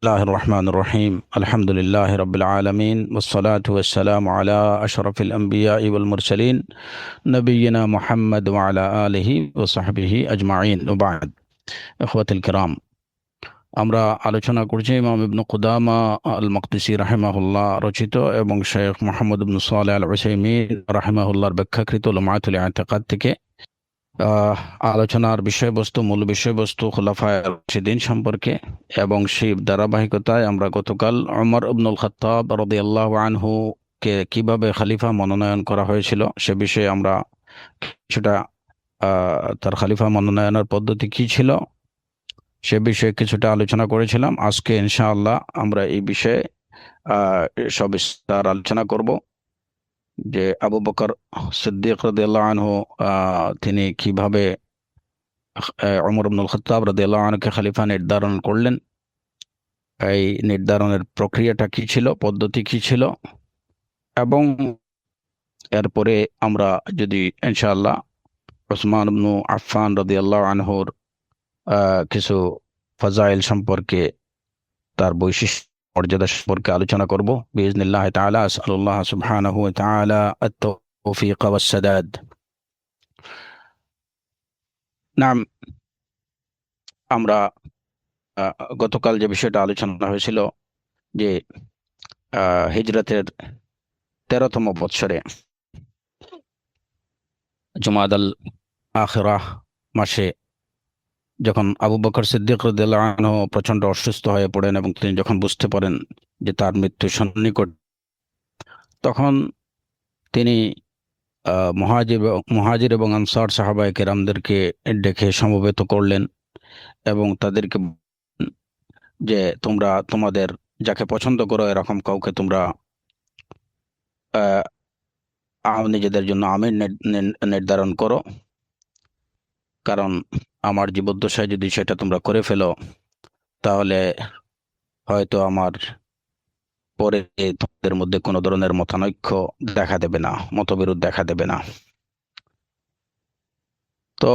الله الرحمن الرحيم الحمد لله رب العالمين والصلاة والسلام على أشرف الأنبياء والمرسلين نبينا محمد وعلى آله وصحبه أجمعين وبعد إخوة الكرام আমরা আলোচনা করছি ইমাম ইবনে কুদামা আল মকদিসি রাহিমাহুল্লাহ রচিত এবং শেখ মুহাম্মদ ইবনে সালেহ আল উসাইমিন রাহিমাহুল্লাহর ব্যাখ্যাকৃত লুমায়াতুল ইতিকাদ থেকে আলোচনার বিষয়বস্তু মূল বিষয়বস্তু খুলাফায়ে রাশিদিন সম্পর্কে এবং সেই ধারাবাহিকতায় আমরা গতকাল ওমর ইবনুল খাত্তাব রাদিয়াল্লাহু আনহু কে কিভাবে খলিফা মনোনয়ন করা হয়েছিল সে বিষয়ে আমরা কিছুটা তার খলিফা মনোনয়নের পদ্ধতি কি ছিল সে বিষয়ে কিছুটা আলোচনা করেছিলাম। আজকে ইনশাআল্লাহ আমরা এই বিষয়ে সবিস্তার আলোচনা করব যে আবু বকর সিদ্দিক রাদিয়াল্লাহু আনহু তিনি কিভাবে ওমর ইবনুল খাত্তাব রাদিয়াল্লাহু আনহুকে খলিফা নির্ধারণ করলেন, এই নির্ধারণের প্রক্রিয়াটা কি ছিল, পদ্ধতি কি ছিল, এবং এরপরে আমরা যদি ইনশাআল্লাহ ওসমান ইবনু আফফান রাদিয়াল্লাহু আনহুর কিছু ফাজাইল সম্পর্কে, তার বৈশিষ্ট্য মর্যাদা সম্পর্কে আলোচনা করব বিইজনিল্লাহ তাআলা। আসআলুল্লাহ সুবহানাহু ওয়া তাআলা আত-তাওফীক ওয়াস সাদাদ। নাম আমরা গতকাল যে বিষয়টা আলোচনা হয়েছিল যে হিজরতের 13তম বৎসরে জুমাদাল আখিরাহ মাসে যখন আবু বকর সিদ্দিক রাদিয়াল্লাহু আনহু প্রচন্ড অসুস্থ হয়ে পড়েন এবং তিনি যখন বুঝতে পারেন যে তার মৃত্যু সন্নিকট, তখন তিনি মুহাজির এবং আনসার সাহাবায়ে কেরামদেরকে ডেকে সমবেত করলেন এবং তাদেরকে যে তোমরা তোমাদের যাকে পছন্দ করো এরকম কাউকে তোমরা নিজেদের জন্য আমির নির্ধারণ করো, কারণ আমার জীবদ্দশায় যদি সেটা তোমরা করে ফেলো তাহলে হয়তো আমার পরে তোমাদের মধ্যে কোনো ধরনের মতানৈক্য দেখা দেবে না, মতবিরোধ দেখা দেবে না। তো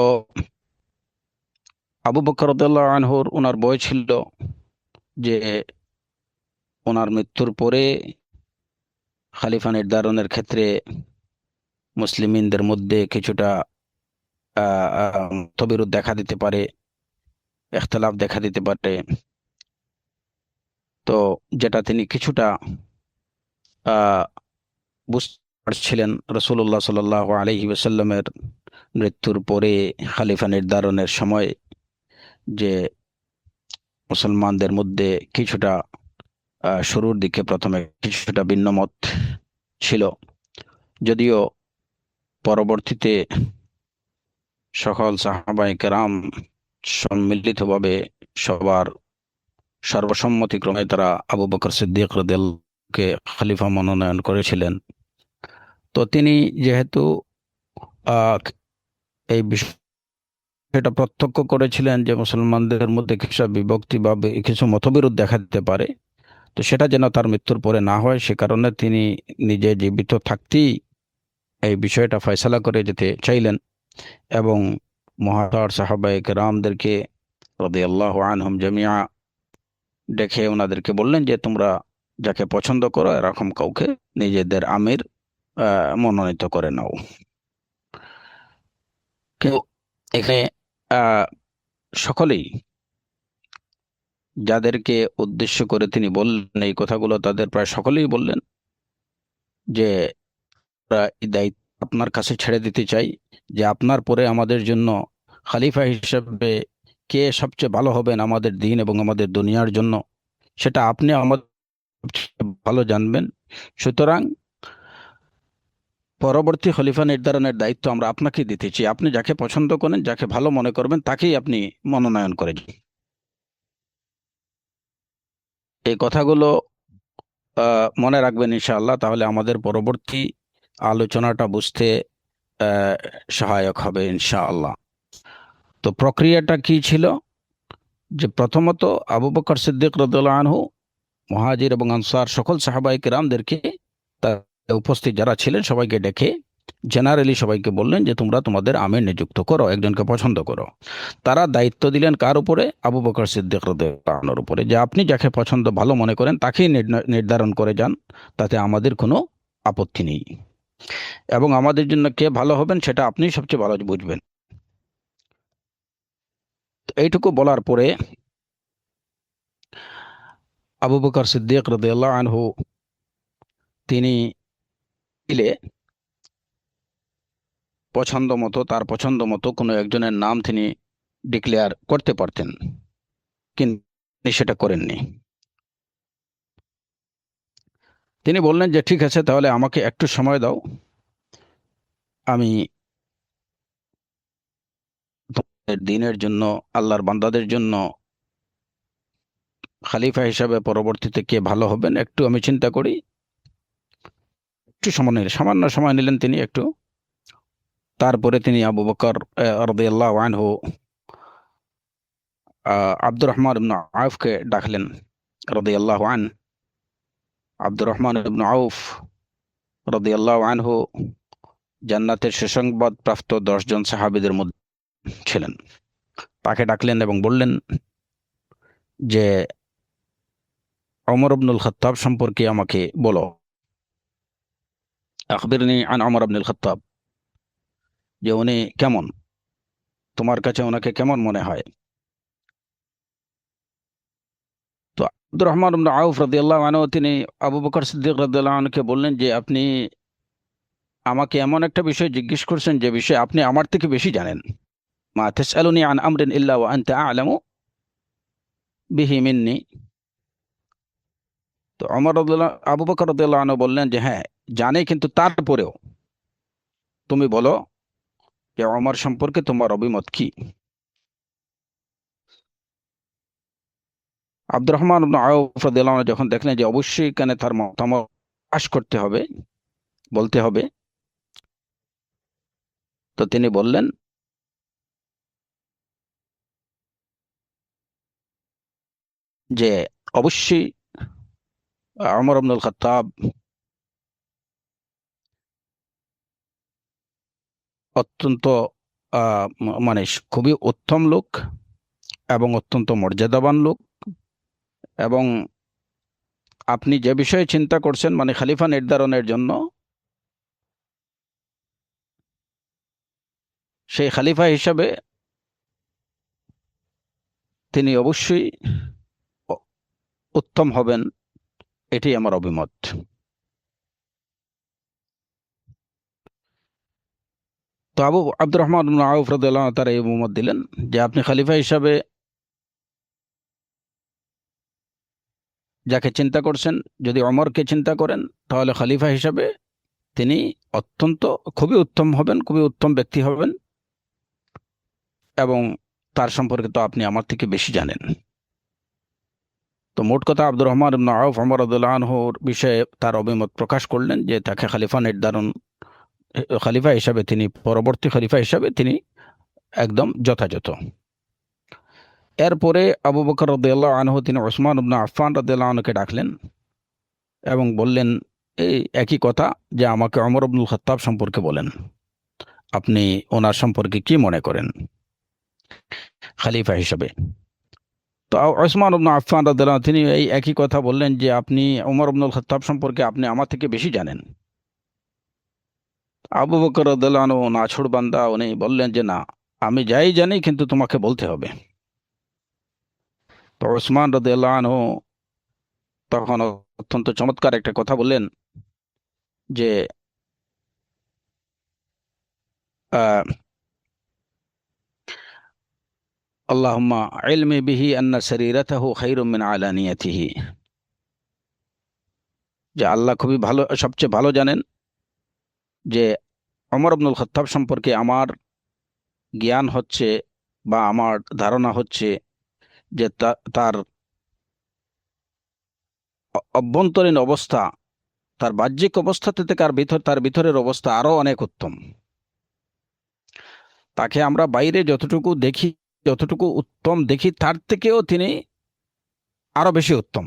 আবু বকর রাদিয়াল্লাহু আনহুর ওনার বয়স ছিল যে ওনার মৃত্যুর পরে খলিফা নির্ধারণের ক্ষেত্রে মুসলিমিনদের মধ্যে কিছুটা মতবিরোধ দেখা দিতে পারে, ইখতিলাফ দেখা দিতে পারে। তো যেটা তিনি কিছুটা বুঝতে পারছিলেন রাসূলুল্লাহ সাল্লাল্লাহু আলাইহি ওয়াসাল্লামের মৃত্যুর পরে খলিফা নির্ধারণের সময় যে মুসলমানদের মধ্যে কিছুটা শুরুর দিকে প্রথমে কিছুটা ভিন্নমত ছিল, যদিও পরবর্তীতে সকল সাহাবায়ে কেরাম সম্মিলিতভাবে সবার সর্বসম্মতিক্রমে তারা আবু বকর সিদ্দিক রাদিয়াল্লাহুকে খলিফা মনোনয়ন করেছিলেন। তো তিনি যেহেতু এই বিষয়টা প্রত্যক্ষ করেছিলেন যে মুসলমানদের মধ্যে কিছু বিভক্তি বা কিছু মতবিরোধ দেখা দিতে পারে, তো সেটা যেন তার মৃত্যুর পরে না হয় সে কারণে তিনি নিজে জীবিত থাকতেই এই বিষয়টা ফয়সালা করে যেতে চাইলেন এবং মুহাজির সাহাবায়ে কেরামদেরকে রাদিয়াল্লাহু আনহুম জামিআ ডেকে ওনাদেরকে বললেন যে তোমরা যাকে পছন্দ করো এরকম কাউকে নিজেদের আমির মনোনীত করে নাও। কিন্তু এখানে সকলেই যাদেরকে উদ্দেশ্য করে তিনি বললেন এই কথাগুলো, তাদের প্রায় সকলেই বললেন যে এই দায়িত্ব আপনার কাছে ছেড়ে দিতে চাই, যে আপনার পরে আমাদের জন্য খলিফা হিসেবে কে সবচেয়ে ভালো হবেন আমাদের দিন এবং আমাদের দুনিয়ার জন্য সেটা আপনি আমাদের ভালো জানবেন। সুতরাং পরবর্তী খলিফা নির্ধারণের দায়িত্ব আমরা আপনাকে দিতে চাই, আপনি যাকে পছন্দ করেন, যাকে ভালো মনে করবেন তাকেই আপনি মনোনয়ন করেন। এই কথাগুলো মনে রাখবেন ইনশাআল্লাহ, তাহলে আমাদের পরবর্তী আলোচনাটা বুঝতে সহায়ক হবে ইনশাআল্লাহ। তো প্রক্রিয়াটা কি ছিল যে প্রথমত আবু বকর সিদ্দিক রাদিয়াল্লাহু আনহু মুহাজির এবং আনসার সকল সাহাবায়ে কেরামদেরকে উপস্থিত যারা ছিলেন সবাইকে ডেকে জেনারেলি সবাইকে বললেন যে তোমরা তোমাদের আমির নিযুক্ত করো, একজনকে পছন্দ করো। তারা দায়িত্ব দিলেন কার উপরে? আবু বকর সিদ্দিক রাদিয়াল্লাহু আনহুর উপরে, যে আপনি যাকে পছন্দ ভালো মনে করেন তাকেই নির্ধারণ করে যান, তাতে আমাদের কোনো আপত্তি নেই, এবং আমাদের জন্য কে ভালো হবেন সেটা আপনিই সবচেয়ে ভালো বুঝবেন। তো এইটুকু বলার পরে আবু বকর সিদ্দিক রাদিয়াল্লাহু আনহু তিনি ইলে তার পছন্দ মতো কোনো একজনের নাম তিনি ডিক্লেয়ার করতে পারতেন, কিন্তু তিনি সেটা করেননি। তিনি বললেন যে ঠিক আছে, তাহলে আমাকে একটু সময় দাও, আমি তোমাদের দ্বীনের জন্য, আল্লাহর বান্দাদের জন্য খলিফা হিসাবে পরবর্তীতে কে ভালো হবেন একটু আমি চিন্তা করি। একটু সামান্য সময় নিলেন তিনি একটু। তারপরে তিনি আবু বকর রাদিয়াল্লাহু আনহু আব্দুর রহমান ইবনে আউফকে ডাকলেন রাদিয়াল্লাহু আন। আব্দুর রহমান ইবনে আউফ রাদিয়াল্লাহু আনহু জান্নাতের সুসংবাদ প্রাপ্ত 10 জন সাহাবীদের মধ্যে ছিলেন। তাকে ডাকলেন এবং বললেন যে ওমর ইবনুল খাত্তাব সম্পর্কে আমাকে বলো, আখবিরনি আন ওমর ইবনুল খাত্তাব, যে উনি কেমন, তোমার কাছে ওনাকে কেমন মনে হয়? তো আব্দুর রহমান ইবনে আউফ রাদিয়াল্লাহু আনহু তিনি আবু বকর সিদ্দিক রাদিয়াল্লাহু আনহুকে বললেন যে আপনি আমাকে এমন একটা বিষয় জিজ্ঞেস করছেন যে বিষয়ে আপনি আমার থেকে বেশি জানেন। মা তাসআলুনি আন আমরিন ইল্লা ওয়া আনতা আ'লামু বিহি মিন্নি। তো আবু বকর রাদিয়াল্লাহু আনহু বললেন যে হ্যাঁ জানে, কিন্তু তারপরেও তুমি বলো যে ওমর সম্পর্কে তোমার অভিমত কি। আব্দুর রহমান ইবনে আউফ রাদিয়াল্লাহু আনহু যখন দেখলেন যে অবশ্যই এখানে তার মতামত প্রকাশ করতে হবে, বলতে হবে, তো তিনি বললেন যে অবশ্যই ওমর ইবনুল খাত্তাব অত্যন্ত মানে খুবই উত্তম লোক এবং অত্যন্ত মর্যাদাবান লোক, এবং আপনি যে বিষয়ে চিন্তা করছেন মানে খলিফা নির্ধারণের জন্য, সেই খলিফা হিসাবে তিনি অবশ্যই উত্তম হবেন, এটি আমার অভিমত। তো আব্দুর রহমান ইবনে আউফ রাদিয়াল্লাহু আনহু তার এই অভিমত দিলেন যে আপনি খলিফা হিসাবে যাকে চিন্তা করছেন, যদি ওমরকে চিন্তা করেন তাহলে খলিফা হিসাবে তিনি খুবই উত্তম হবেন, খুবই উত্তম ব্যক্তি হবেন, এবং তার সম্পর্কে তো আপনি আমার থেকে বেশি জানেন। তো মোট কথা আব্দুর রহমান ইবনে আউফ ওমর রাদিয়াল্লাহু আনহুর বিষয়ে তার অভিমত প্রকাশ করলেন যে তাকে খলিফা হিসাবে তিনি, পরবর্তী খলিফা হিসাবে তিনি একদম যথাযথ। এরপরে আবু বকর রাদিয়াল্লাহু আনহু তিনি ওসমান ইবনে আফফান রাদিয়াল্লাহু আনহুকে ডাকলেন এবং বললেন এই একই কথা, যে আমাকে ওমর ইবনুল খাত্তাব সম্পর্কে বলেন, আপনি ওনার সম্পর্কে কি মনে করেন খলিফা হিসাবে। তো ওসমান ইবনে আফফান রাদিয়াল্লাহু আনহু তিনি এই একই কথা বললেন যে আপনি ওমর ইবনুল খাত্তাব সম্পর্কে আপনি আমার থেকে বেশি জানেন। আবু বকর রাদিয়াল্লাহু আনহু নাছোড় বান্দা, উনি বললেন যে না, আমি যাই জানি কিন্তু তোমাকে বলতে হবে। তো ওসমান রাদিয়াল্লাহু আনহু তখন অত্যন্ত চমৎকার একটা কথা বললেন যে আহ আল্লাহুম্মা ইলমি বিহি আন্না সারিরাতাহু খায়রুম মিন আলানিয়াতিহি, যে আল্লাহ খুবই ভালো, সবচেয়ে ভালো জানেন যে ওমর ইবনুল খাত্তাব সম্পর্কে আমার জ্ঞান হচ্ছে বা আমার ধারণা হচ্ছে যে তার অভ্যন্তরীণ অবস্থা, তার বাহ্যিক অবস্থা থেকে তার ভিতরের অবস্থা আরো অনেক উত্তম। তাকে আমরা বাইরে যতটুকু উত্তম দেখি তার থেকেও তিনি আরো বেশি উত্তম।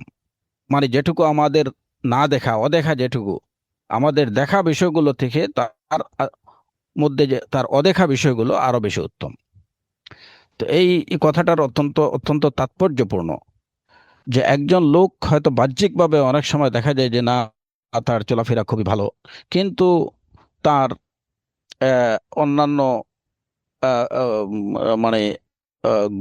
মানে যেটুকু আমাদের না দেখা, অদেখা, যেটুকু আমাদের দেখা বিষয়গুলো থেকে তার মধ্যে যে তার অদেখা বিষয়গুলো আরো বেশি উত্তম। তো এই কথাটার অত্যন্ত অত্যন্ত তাৎপর্যপূর্ণ যে একজন লোক হয়তো বাহ্যিকভাবে অনেক সময় দেখা যায় যে না, তার চলাফেরা খুবই ভালো, কিন্তু তার অন্যান্য মানে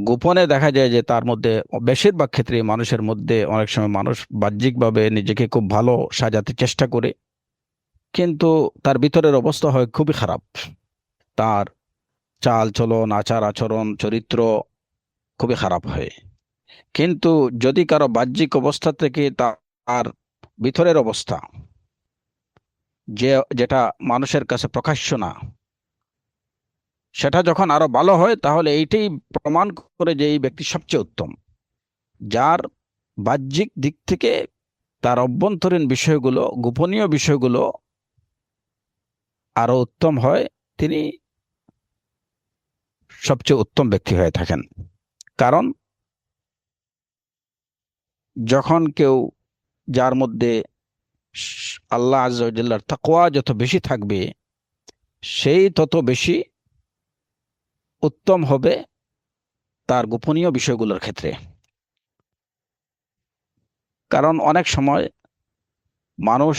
গোপনে দেখা যায় যে তার মধ্যে বেশিরভাগ ক্ষেত্রে মানুষের মধ্যে অনেক সময় মানুষ বাহ্যিকভাবে নিজেকে খুব ভালো সাজাতে চেষ্টা করে, কিন্তু তার ভিতরের অবস্থা হয় খুবই খারাপ। তার চাল চলন, আচার আচরণ, চরিত্র খুবই খারাপ হয়। কিন্তু যদি কারো বাহ্যিক অবস্থা থেকে তার ভিতরের অবস্থা যেটা মানুষের কাছে প্রকাশ্য না, সেটা যখন আরো ভালো হয়, তাহলে এইটাই প্রমাণ করে যে এই ব্যক্তি সবচেয়ে উত্তম। যার বাহ্যিক দিক থেকে তার অভ্যন্তরীণ বিষয়গুলো, গোপনীয় বিষয়গুলো আরো উত্তম হয়, তিনি সবচেয়ে উত্তম ব্যক্তি হয়ে থাকেন। কারণ যখন কেউ, যার মধ্যে আল্লাহ আজ্জা ওয়া জাল্লার তাকওয়া যত বেশি থাকবে, সেই তত বেশি উত্তম হবে তার গোপনীয় বিষয়গুলোর ক্ষেত্রে। কারণ অনেক সময় মানুষ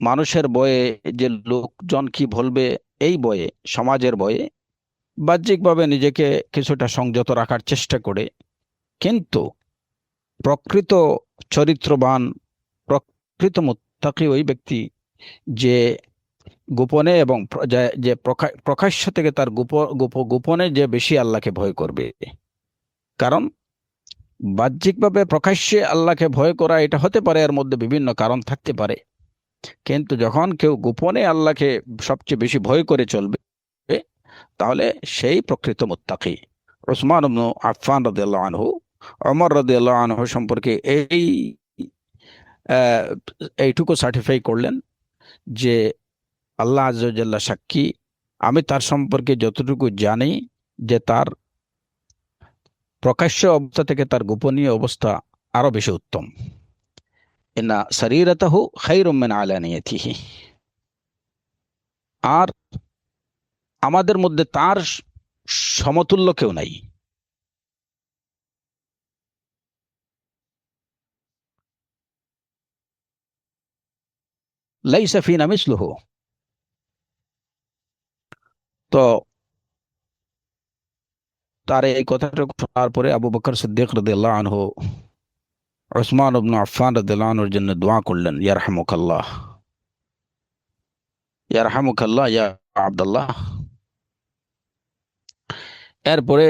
মানুষের ভয়ে, যে লোকজন কি বলবে এই ভয়ে, সমাজের ভয়ে বাহ্যিকভাবে নিজেকে কিছুটা সংযত রাখার চেষ্টা করে, কিন্তু প্রকৃত চরিত্রবান, প্রকৃত মুত্তাকি ওই ব্যক্তি যে গোপনে এবং যে প্রকাশ্য থেকে তার গোপনে যে বেশি আল্লাহকে ভয় করবে। কারণ বাহ্যিকভাবে প্রকাশ্যে আল্লাহকে ভয় করা, এটা হতে পারে এর মধ্যে বিভিন্ন কারণ থাকতে পারে, কিন্তু যখন কেউ গোপনে আল্লাহকে সবচেয়ে বেশি ভয় করে চলবে, তাহলে সেই প্রকৃত মুত্তাকি। উসমান ইবনে আফফান রাদিয়াল্লাহু আনহু ওমর রাদিয়াল্লাহু আনহু সম্পর্কে আহ, এইটুকু সার্টিফাই করলেন যে আল্লাহ আজ্জা ওয়া জাল্লা সাক্ষী, আমি তার সম্পর্কে যতটুকু জানি যে তার প্রকাশ্য অবস্থা থেকে তার গোপনীয় অবস্থা আরো বেশি উত্তম। ইন্না সারিরাতাহু খায়রুম মিন আলানিয়াতিহি। আর আমাদের মধ্যে তার সমতুল্য কেউ নাই। লাইসা ফিনা মিসলুহু। তো তার এই কথাটা শোনার পরে আবু বকর সিদ্দিক রাদিয়াল্লাহু আনহু উসমান ইবনে আফফান রাদিয়াল্লাহু আনহুর জন্য দোয়া করলেন, ইয়ারহামুকাল্লাহ, ইয়ারহামুকাল্লাহ ইয়া আব্দুল্লাহ। এরপরে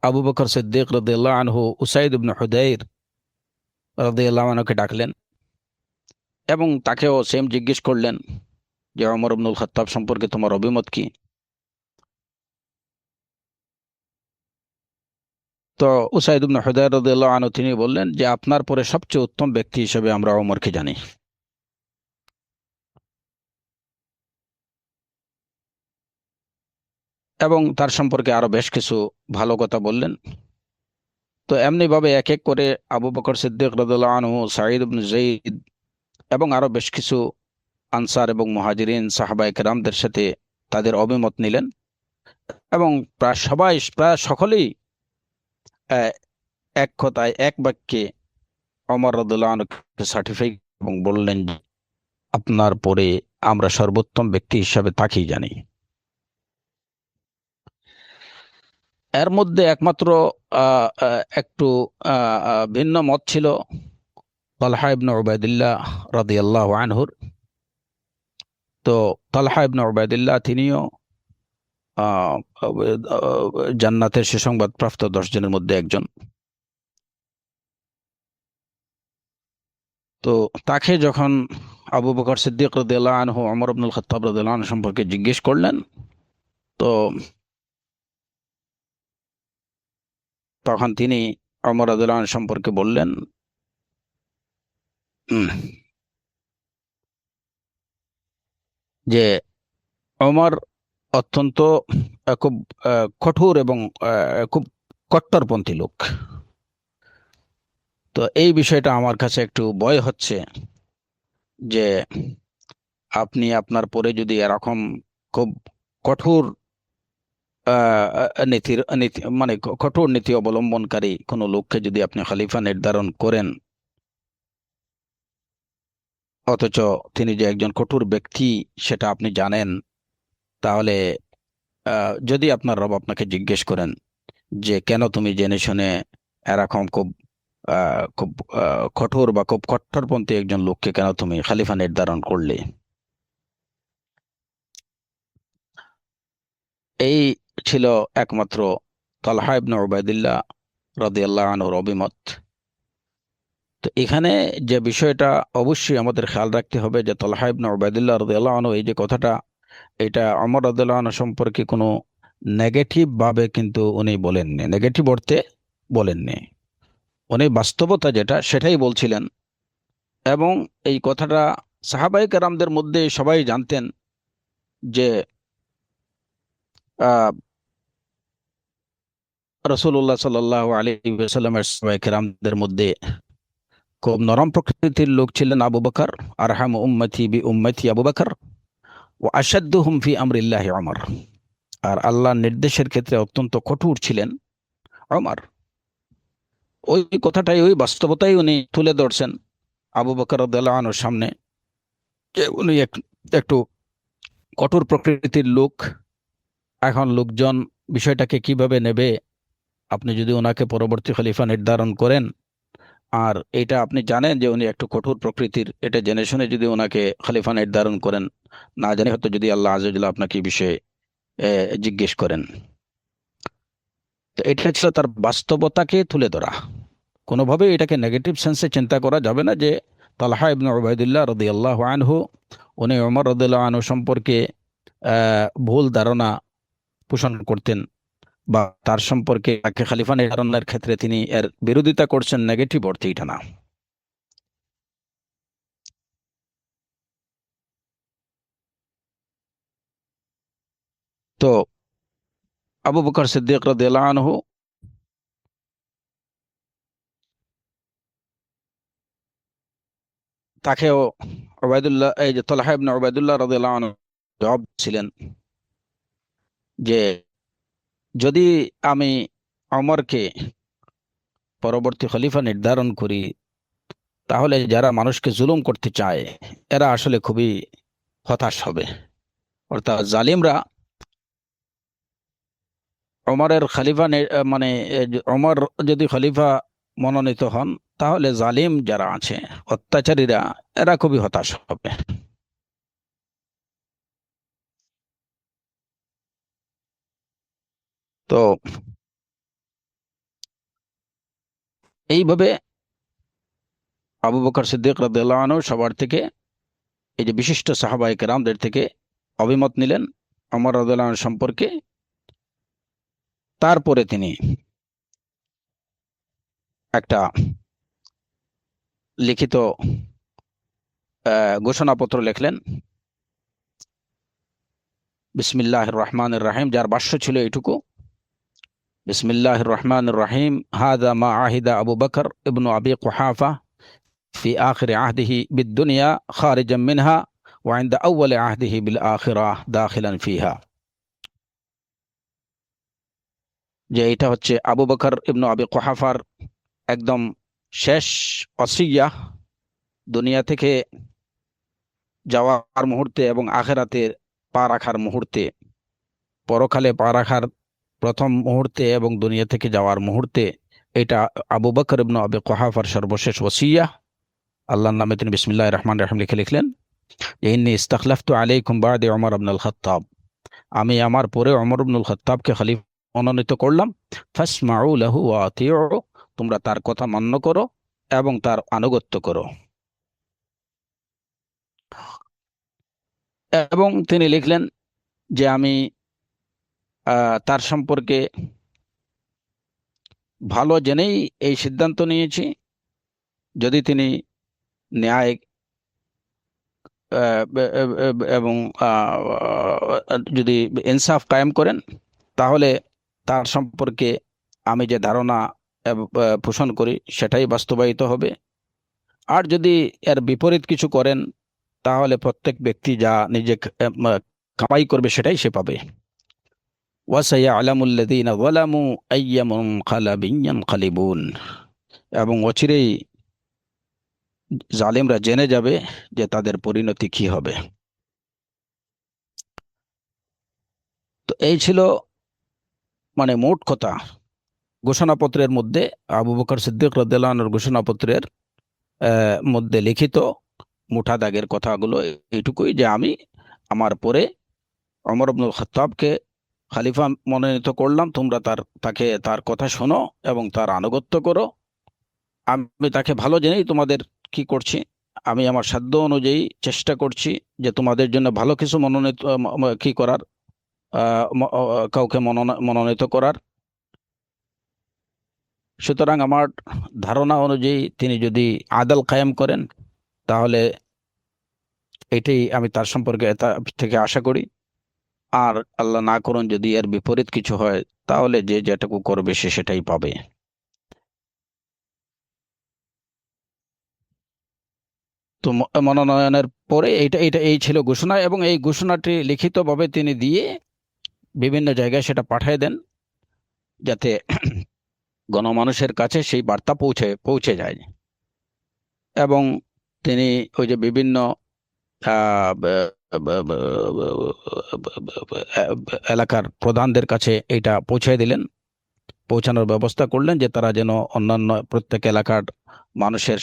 আবু বকর সিদ্দিক রাদিয়াল্লাহু আনহু উসাইদ ইবনে হুদাইর রাদিয়াল্লাহু আনহুকে ডাকলেন এবং তাকেও সেম জিজ্ঞেস করলেন যে ওমর ইবনুল খাত্তাব সম্পর্কে তোমার অভিমত কি। তো উসাইদ ইবনে হুদায়র রাদিয়াল্লাহু আনহু তিনি বললেন যে আপনার পরে সবচেয়ে উত্তম ব্যক্তি হিসেবে আমরা ওমরকে জানি। এবং তার সম্পর্কে আরো বেশ কিছু ভালো কথা বললেন। তো এমনি ভাবে এক এক করে আবু বকর সিদ্দিক রাদিয়াল্লাহু আনহু, সাঈদ ইবনে যায়েদ এবং আরো বেশ কিছু আনসার এবং মুহাজিরিন সাহাবায়ে কেরামদের সাথে তাদের অভিমত নিলেন, এবং প্রায় সকলেই আহ, এক কথায় এক বাক্যে ওমর রাদিয়াল্লাহু আনহুকে সার্টিফাই এবং বললেন যে আপনার পরে আমরা সর্বোত্তম ব্যক্তি হিসাবে তাকেই জানি। এর মধ্যে একমাত্র একটু ভিন্ন মত ছিল তালহা ইবনে উবাইদুল্লাহ রাদিয়াল্লাহু আনহুর। তো তালহা ইবনে উবাইদুল্লাহ তিনিও আহ, জান্নাতের সুসংবাদ প্রাপ্ত 10 জনের মধ্যে একজন। তো তাকে যখন আবু বকর সিদ্দিক রাদিয়াল্লাহু আনহু ওমর ইবনুল খাত্তাব রাদিয়াল্লাহু আনহু সম্পর্কে জিজ্ঞেস করলেন, তো তখন তিনি ওমর রাদিয়াল্লাহু আনহু সম্পর্কে বললেন উম, যে ওমর অত্যন্ত খুব কঠোর এবং খুব কট্টরপন্থী লোক। তো এই বিষয়টা আমার কাছে একটু ভয় হচ্ছে যে আপনি আপনার পরে যদি এরকম খুব কঠোর নীতি মানে কঠোর নীতি অবলম্বনকারী কোনো লোককে যদি আপনি খলিফা নির্ধারণ করেন, অথচ তিনি যে একজন কঠোর ব্যক্তি সেটা আপনি জানেন, তাহলে যদি আপনার রব আপনাকে জিজ্ঞেস করেন যে কেন তুমি জেনে শুনে এরকম খুব কঠোর বা খুব কট্টরপন্থী একজন লোককে কেন তুমি খলিফা নির্ধারণ করলে, এই ছিল একমাত্র তালহা ইবনে উবাইদুল্লাহ রাদিয়াল্লাহু আনহুর অভিমত। তো এখানে যে বিষয়টা অবশ্যই আমাদের খেয়াল রাখতে হবে যে তালহা ইবনে উবাইদুল্লাহ রাদিয়াল্লাহু আনহু এই যে কথাটা, এটা ওমর রাদিয়াল্লাহু আনহু সম্পর্কে কোনো নেগেটিভ ভাবে কিন্তু উনি বলেননি, নেগেটিভ অর্থে বলেননি, উনি বাস্তবতা যেটা সেটাই বলছিলেন। এবং এই কথাটা সাহাবায়ে কেরামদের মধ্যে সবাই জানতেন যে আহ রাসূলুল্লাহ সাল্লাল্লাহু আলাইহি ওয়াসাল্লামের সাহাবায়ে কেরামদের মধ্যে খুব নরম প্রকৃতির লোক ছিলেন আবু বকর, আরহামু উম্মতি বি উম্মতি আবু বকর ওয়া আশাদ্দুহুম ফি আমরিল্লাহি ওমর। আর আল্লাহর নির্দেশের ক্ষেত্রে অত্যন্ত কঠোর ছিলেন ওমর। ওই কথাটাই, ওই বাস্তবতাই উনি তুলে ধরছেন আবু বকর রাদিয়াল্লাহু আনহুর সামনে, যে উনি একটু কঠোর প্রকৃতির লোক। এখন লোকজন বিষয়টাকে কিভাবে নেবে, আপনি যদি ওনাকে পরবর্তী খলিফা নির্ধারণ করেন আর এটা আপনি জানেন যে উনি একটু কঠোর প্রকৃতির, এটা জেনে শুনে যদি ওনাকে খলিফা নির্ধারণ করেন, না জানি হয়তো যদি আল্লাহ আযজা ওয়া জাল্লা আপনাকে এই বিষয়ে জিজ্ঞেস করেন। তো এটা ছিল তার বাস্তবতাকে তুলে ধরা। কোনোভাবে এটাকে নেগেটিভ সেন্সে চিন্তা করা যাবে না যে তালহা ইবনে উবাইদুল্লাহ রাদিয়াল্লাহু আনহু উনি ওমর রাদিয়াল্লাহু আনহু সম্পর্কে ভুল ধারণা পোষণ করতেন, বা তার সম্পর্কে তাকে খলিফা নির্ধারণের ক্ষেত্রে তিনি এর বিরোধিতা করছেন, নেগেটিভ অর্থে এটা না। তো আবু বকর সিদ্দিক রাদিয়াল্লাহু আনহু তাকেও উবাইদুল্লাহ, এই যে তালহা ইবনে উবাইদুল্লাহ রাদিয়াল্লাহু আনহু জবাব ছিলেন যে যদি আমি ওমরকে পরবর্তী খলিফা নির্ধারণ করি, তাহলে যারা মানুষকে জুলুম করতে চায় এরা আসলে খুবই হতাশ হবে। অর্থাৎ জালিমরা ওমরের খলিফা মানে ওমর যদি খলিফা মনোনীত হন, তাহলে জালিম যারা আছে, অত্যাচারীরা, এরা খুবই হতাশ হবে। তো এইভাবে আবু বকর সিদ্দিক রাদিয়াল্লাহু আনহু সবার থেকে, এই যে বিশিষ্ট সাহাবায়ে কেরামদের থেকে অভিমত নিলেন ওমর রাদিয়াল্লাহু আনহু সম্পর্কে। তারপরে তিনি একটা লিখিত ঘোষণাপত্র লিখলেন, বিসমিল্লাহির রহমানির রহিম, যার ভাষ্য ছিল এইটুকু: বিসমিল্লাহির রহমানির রহিম, হাযা মা আহিদা আবু বকর ইবনু আবি কুহাফা ফি আখির আহদিহি বিদ-দুনিয়া খারিজাম মিনহা ওয়া ইনদা আউয়ালি আহদিহি বিল আখিরাহ দাখিলান ফিহা। যে এটা হচ্ছে আবু বকর ইবনু আবি কুহাফার একদম শেষ ওসিয়্যাহ, দুনিয়া থেকে যাওয়ার মুহূর্তে এবং আখিরাতে পা রাখার মুহূর্তে, পরকালে পা রাখার প্রথম মুহূর্তে এবং দুনিয়া থেকে যাওয়ার মুহূর্তে, এটা আবু বকর ইবনে আবি কুহাফার সর্বশেষ ওসিয়্যাহ। আল্লাহর নামে তিনি বিসমিল্লাহির রহমানির রহিম লিখে লিখলেন, ইন্নী ইস্তাখলাফতু আলাইকুম বা'দা ওমর ইবনুল খাত্তাব, আমি আমার পরে ওমর ইবনুল খাত্তাবকে খলিফা মনোনীত করলাম। ফাসমাউ লাহু ওয়া আতিউ, তোমরা তার কথা মান্য করো এবং তার আনুগত্য করো। এবং তিনি লিখলেন যে আমি তার সম্পর্কে ভালো জেনেই এই সিদ্ধান্ত নিয়েছি, যদি তিনি ন্যায় এবং যদি ইনসাফ কায়েম করেন, তাহলে তার সম্পর্কে আমি যে ধারণা পোষণ করি সেটাই বাস্তবায়িত হবে। আর যদি এর বিপরীত কিছু করেন, তাহলে প্রত্যেক ব্যক্তি যা নিজে কামাই করবে সেটাই সে পাবে। ওয়াসায়ালামুল্লাযীনা যালামু আইয়া মুনকালাবিন ইয়ানকালিবুন, এবং অচিরেই জালিমরা জেনে যাবে যে তাদের পরিণতি কি হবে। তো এই ছিল মানে মোট কথা ঘোষণাপত্রের মধ্যে, আবু বকর সিদ্দিক রাদিয়াল্লাহু আনহুর ঘোষণাপত্রের মধ্যে লিখিত মুঠা দাগের কথাগুলো এইটুকুই, যে আমি আমার পরে ওমর ইবনুল খাত্তাবকে খলিফা মনোনীত করলাম, তোমরা তার কথা শোনো এবং তার আনুগত্য করো। আমি তাকে ভালো জেনেই তোমাদের কি করছি, আমি আমার সাধ্য অনুযায়ী চেষ্টা করছি যে তোমাদের জন্য ভালো কিছু মনোনীত কি করার, কাউকে মনোনীত করার। সুতরাং আমার ধারণা অনুযায়ী তিনি যদি আদাল কায়েম করেন, তাহলে এটাই আমি তার সম্পর্কে থেকে আশা করি। আর আল্লাহ না করুন যদি এর বিপরীত কিছু হয়, তাহলে যে যেটুকু করবে সে সেটাই পাবে। তো মনোনয়নের পরে এই ছিল ঘোষণা, এবং এই ঘোষণাটি লিখিতভাবে তিনি দিয়ে বিভিন্ন জায়গায় সেটা পাঠিয়ে দেন, যাতে গণমানুষের কাছে সেই বার্তা পৌঁছে যায়। এবং তিনি ওই যে বিভিন্ন এলাকার প্রধানদের কাছে এটা পৌঁছে দিলেন, পৌঁছানোর ব্যবস্থা করলেন, যে তারা যেন অন্যান্য প্রত্যেক এলাকার মানুষের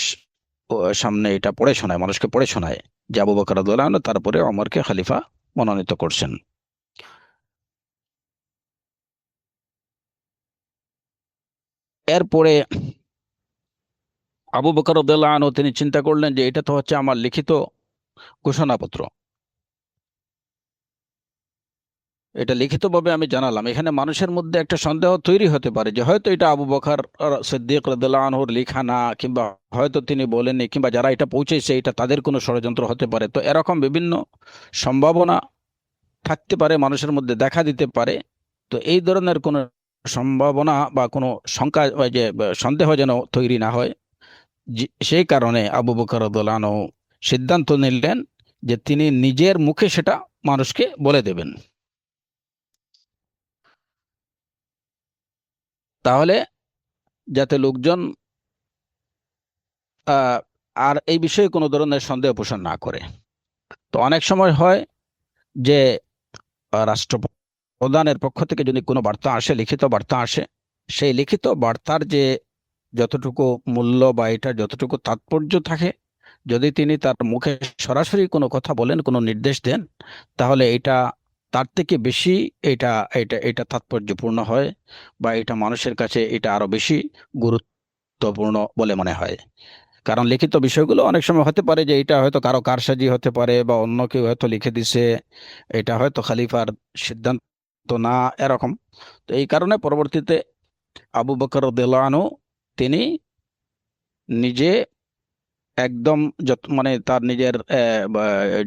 সামনে এটা পড়ে শোনায়, মানুষকে পড়ে শোনায় যে আবু বকর রাদিয়াল্লাহু আনহু তারপরে ওমরকে খলিফা মনোনীত করছেন। এরপরে আবু বকর রাদিয়াল্লাহু আনহু তিনি চিন্তা করলেন যে এটা তো হচ্ছে আমার লিখিত ঘোষণাপত্র, এটা লিখিতভাবে আমি জানালাম, এখানে মানুষের মধ্যে একটা সন্দেহ তৈরি হতে পারে যে হয়তো এটা আবু বকর সিদ্দিক রাদিয়াল্লাহু আনহুর লেখা না, কিংবা হয়তো তিনি বলেননি, কিংবা যারা এটা পৌঁছেছে এটা তাদের কোনো ষড়যন্ত্র হতে পারে। তো এরকম বিভিন্ন সম্ভাবনা থাকতে পারে, মানুষের মধ্যে দেখা দিতে পারে। তো এই ধরনের কোনো সম্ভাবনা বা কোনো শঙ্কা, ওই যে সন্দেহ যেন তৈরি না হয়, সেই কারণে আবু বকর রাদিয়াল্লাহু আনহু সিদ্ধান্ত নিলেন যে তিনি নিজের মুখে সেটা মানুষকে বলে দেবেন। তাহলে যাতে লোকজন আহ, আর এই বিষয়ে কোনো ধরনের সন্দেহ পোষণ না করে। তো অনেক সময় হয় যে রাষ্ট্রপ্রধানের পক্ষ থেকে যদি কোনো বার্তা আসে, লিখিত বার্তা আসে, সেই লিখিত বার্তার যে যতটুকু মূল্য বা এটা যতটুকু তাৎপর্য থাকে, যদি তিনি তার মুখে সরাসরি কোনো কথা বলেন, কোনো নির্দেশ দেন, তাহলে এটা তার থেকে বেশি এটা এটা এটা তাৎপর্যপূর্ণ হয়, বা এটা মানুষের কাছে এটা আরো বেশি গুরুত্বপূর্ণ বলে মনে হয়। কারণ লিখিত বিষয়গুলো অনেক সময় হতে পারে যে এটা হয়তো কারো কারসাজি হতে পারে, বা অন্য কেউ হয়তো লিখে দিছে, এটা হয়তো খলিফার সিদ্ধান্ত না, এরকম। তো এই কারণে পরবর্তীতে আবু বকর রাদিয়াল্লাহু আনহু তিনি নিজে একদম মানে তার নিজের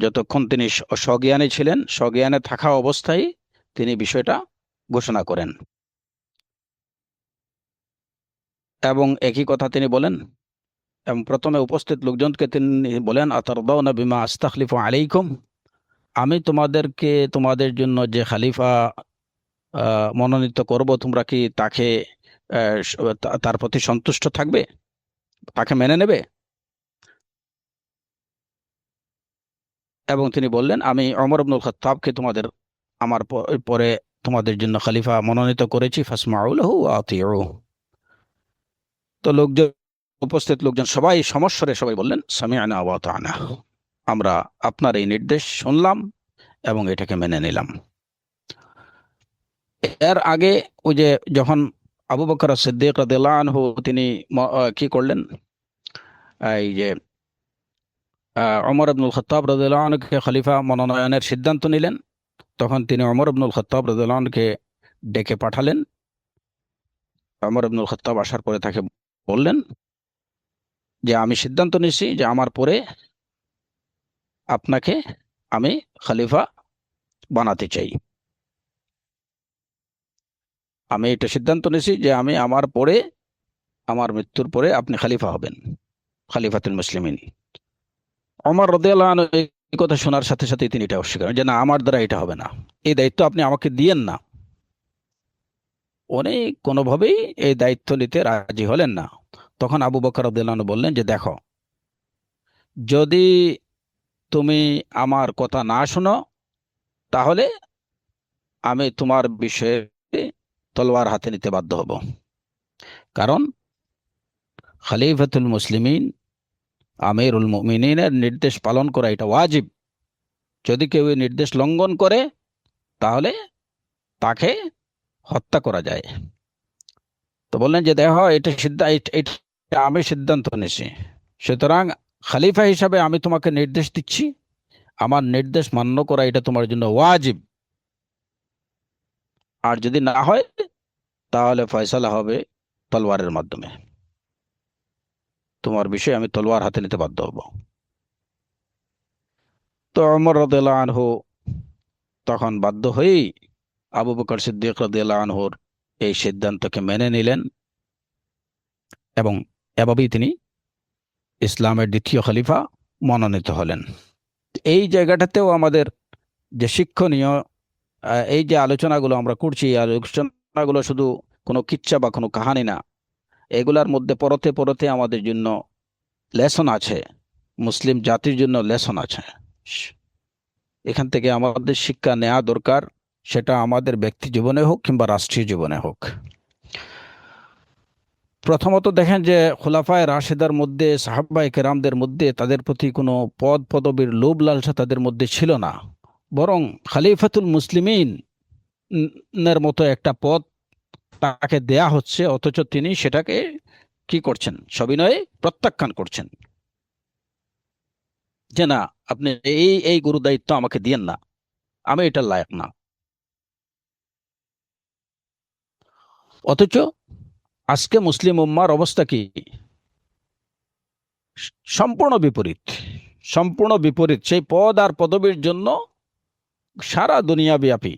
যতক্ষণ তিনি সজ্ঞানে ছিলেন, সজ্ঞানে থাকা অবস্থায় তিনি বিষয়টা ঘোষণা করেন, এবং একই কথা তিনি বলেন। এবং প্রথমে উপস্থিত লোকজনকে তিনি বলেন, আতারদাউনা বিমা আস্তাখলিফু আলাইকুম, আমি তোমাদেরকে তোমাদের জন্য যে খালিফা মনোনীত করব, তোমরা কি তাকে তার প্রতি সন্তুষ্ট থাকবে, তাকে মেনে নেবে? এবং তিনি বললেন, আমি ওমর ইবনুল খাত্তাবকে আমার পরে তোমাদের জন্য খলিফা মনোনীত করেছি, ফাসমাউ লাহু ওয়া আতিউ। তো উপস্থিত লোকজন সবাই সমস্বরে সবাই বললেন, সামি'না ওয়া আতা'না, আমরা আপনার এই নির্দেশ শুনলাম এবং এটাকে মেনে নিলাম। এর আগে ওই যে যখন আবু বকর সিদ্দিক রাদিয়াল্লাহু আনহু তিনি কি করলেন, এই যে ওমর ইবনুল খাত্তাব রাদিয়াল্লাহু আনহুকে খলিফা মনোনয়নের সিদ্ধান্ত নিলেন, তখন তিনি ওমর ইবনুল খাত্তাব রাদিয়াল্লাহু আনহুকে ডেকে পাঠালেন। ওমর ইবনুল খাত্তাব আসার পরে তাকে বললেন যে আমি সিদ্ধান্ত নিয়েছি যে আমার পরে আপনাকে আমি খলিফা বানাতে চাই, আমি এটা সিদ্ধান্ত নিয়েছি যে আমি আমার পরে, আমার মৃত্যুর পরে আপনি খলিফা হবেন, খলিফাতুল মুসলিমিন। ওমর রাদিয়াল্লাহু আনহু এই এই কথা শোনার সাথে সাথে তিনি এটা অস্বীকার করেন যে না, আমার দ্বারা এটা হবে না, এই দায়িত্ব আপনি আমাকে দিয়েন না। উনি কোনোভাবেই এই দায়িত্ব নিতে রাজি হলেন না। তখন আবু বকর রাদিয়াল্লাহু আনহু বললেন যে দেখো, যদি তুমি আমার কথা না শোনো, তাহলে আমি তোমার বিষয়ে তলোয়ার হাতে নিতে বাধ্য হব। কারণ খলিফাতুল মুসলিমিন, আমিরুল মুমিনিনের নির্দেশ পালন করা এটা ওয়াজিব। যদি কেউ এই নির্দেশ লঙ্ঘন করে, তাহলে তাকে হত্যা করা যায়। তো বললেন যে দেখো, এটা আমি সিদ্ধান্ত নিয়েছি, সুতরাং খলিফা হিসাবে আমি তোমাকে নির্দেশ দিচ্ছি, আমার নির্দেশ মান্য করা এটা তোমার জন্য ওয়াজিব। আর যদি না হয়, তাহলে ফয়সালা হবে তলোয়ারের মাধ্যমে, তোমার বিষয়ে আমি তলোয়ার হাতে নিতে বাধ্য হব। তো ওমর রাদিয়াল্লাহু আনহু তখন বাধ্য হয়েই আবু বকর সিদ্দিক রাদিয়াল্লাহু আনহুর এই সিদ্ধান্তকে মেনে নিলেন, এবং এভাবেই তিনি ইসলামের দ্বিতীয় খলিফা মনোনীত হলেন। এই জায়গাটাতেও আমাদের যে শিক্ষণীয়, এই যে আলোচনাগুলো আমরা করছি, এই আলোচনাগুলো শুধু কোনো কিচ্ছা বা কোনো কাহানি না, এগুলার মধ্যে পরতে পরতে আমাদের জন্য লেসন আছে, মুসলিম জাতির জন্য লেসন আছে। এখান থেকে আমাদের শিক্ষা নেওয়া দরকার, সেটা আমাদের ব্যক্তি জীবনে হোক কিংবা রাষ্ট্রীয় জীবনে হোক। প্রথমত দেখেন যে খোলাফায়ে রাশেদার মধ্যে, সাহাবায়ে কেরামদের মধ্যে তাদের প্রতি কোনো পদ পদবীর লোভ লালসা তাদের মধ্যে ছিল না, বরং খলিফাতুল মুসলিমিন এর মতো একটা পদ তাকে দেয়া হচ্ছে, অথচ তিনি সেটাকে কি করছেন, সবিনয়ে প্রত্যাখ্যান করছেন যে না, আপনি এই এই গুরু দায়িত্ব আমাকে দিয়েন না, আমি এটা লায়ক না। অথচ আজকে মুসলিম উম্মার অবস্থা কি? সম্পূর্ণ বিপরীত, সম্পূর্ণ বিপরীত। সেই পদ আর পদবীর জন্য সারা দুনিয়া ব্যাপী,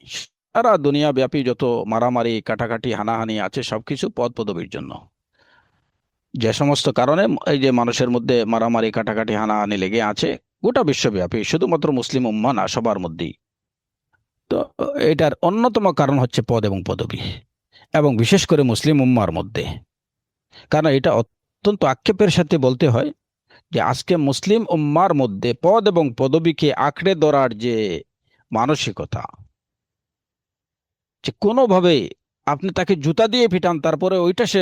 সারা দুনিয়া ব্যাপী যত মারামারি কাটাকাটি হানাহানি আছে, সবকিছু পদ পদবীর জন্য। যে সমস্ত কারণে এই যে মানুষের মধ্যে মারামারি কাটাকাটি হানাহানি লেগে আছে, গোটা বিশ্বব্যাপী, শুধুমাত্র মুসলিম উম্মা না, সবার মধ্যেই। তো এটার অন্যতম কারণ হচ্ছে পদ এবং পদবী, এবং বিশেষ করে মুসলিম উম্মার মধ্যে। কারণ এটা অত্যন্ত আক্ষেপের সাথে বলতে হয় যে আজকে মুসলিম উম্মার মধ্যে পদ এবং পদবীকে আঁকড়ে ধরার যে মানসিকতা, যে কোনোভাবে আপনি তাকে জুতা দিয়ে পিটান, তারপরে ওইটা সে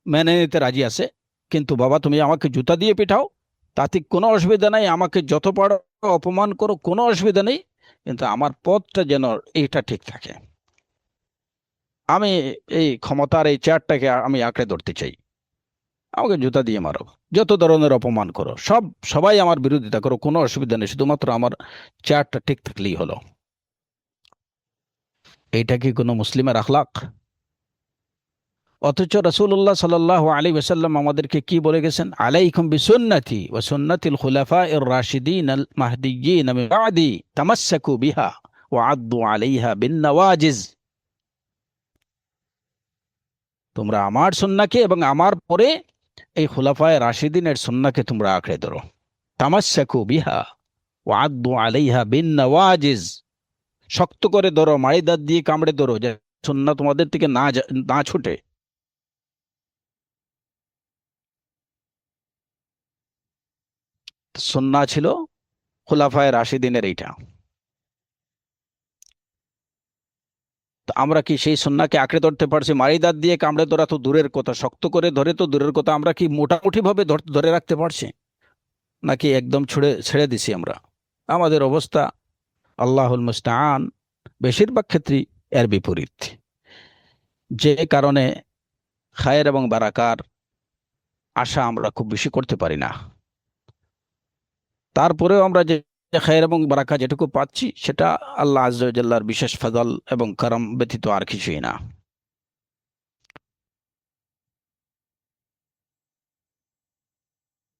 মেনে নিতে রাজি আছে। কিন্তু বাবা, তুমি আমাকে জুতা দিয়ে পিটাও, তাতে কোনো অসুবিধা নাই, আমাকে যত পারো অপমান করো, কোনো অসুবিধা নেই, কিন্তু আমার পথটা যেন এইটা ঠিক থাকে। আমি এই ক্ষমতার এই চেয়ারটাকে আমি আঁকড়ে ধরতে চাই, আমাকে জুতা দিয়ে মারো, যত ধরনের অপমান করো, সবাই আমার বিরোধিতা করো, কোনো অসুবিধা নেই, শুধুমাত্র আমার চেয়ারটা ঠিক থাকলেই হলো। এইটা কি কোনো মুসলিমের আখলাক? অথচ রাসূলুল্লাহ সাল্লাল্লাহু আলাইহি ওয়াসাল্লাম আমাদেরকে কি বলে গেছেন? আলাইকুম বিসুন্নতি ওয়া সুন্নাতিল খুলাফাইর রাশিদিন আল মাহদিয়্যিন মিন বা'দি তামাসসাকু বিহা ওয়া আদ্দু আলাইহা বিন নওয়াজিজ। তোমরা আমার সুন্নাহকে এবং আমার পরে এই খুলাফায়ে রাশিদিনের সুন্নাহকে তোমরা আঁকড়ে ধরো। তামাসসাকু বিহা ওয়া আদ্দু আলাইহা বিন নওয়াজিজ, শক্ত করে ধরো, মাড়ি দাঁত দিয়ে কামড়ে ধরো, যে সুন্নাহ তোমাদের থেকে না ছুটে। সুন্নাহ ছিল খুলাফায়ে রাশিদিনের এইটা। তো আমরা কি সেই সুন্নাহকে আঁকড়ে ধরতে পারছি? মারি দাঁত দিয়ে কামড়ে ধরা তো দূরের কথা, শক্ত করে ধরে তো দূরের কথা, আমরা কি মোটামুটি ভাবে ধরে রাখতে পারছি, নাকি একদম ছেড়ে ছেড়ে দিছি আমরা? আমাদের অবস্থা আল্লাহুল মুস্তাআন বেশিরভাগ ক্ষেত্রেই এর বিপরীত। যে কারণে খায়ের এবং বারাকার আশা আমরা খুব বেশি করতে পারি না। তারপরেও আমরা যে খায়ের এবং বারাকা যেটুকু পাচ্ছি, সেটা আল্লাহ আযজা ওয়া জাল্লার বিশেষ ফজল এবং করম ব্যতীত আর কিছুই না।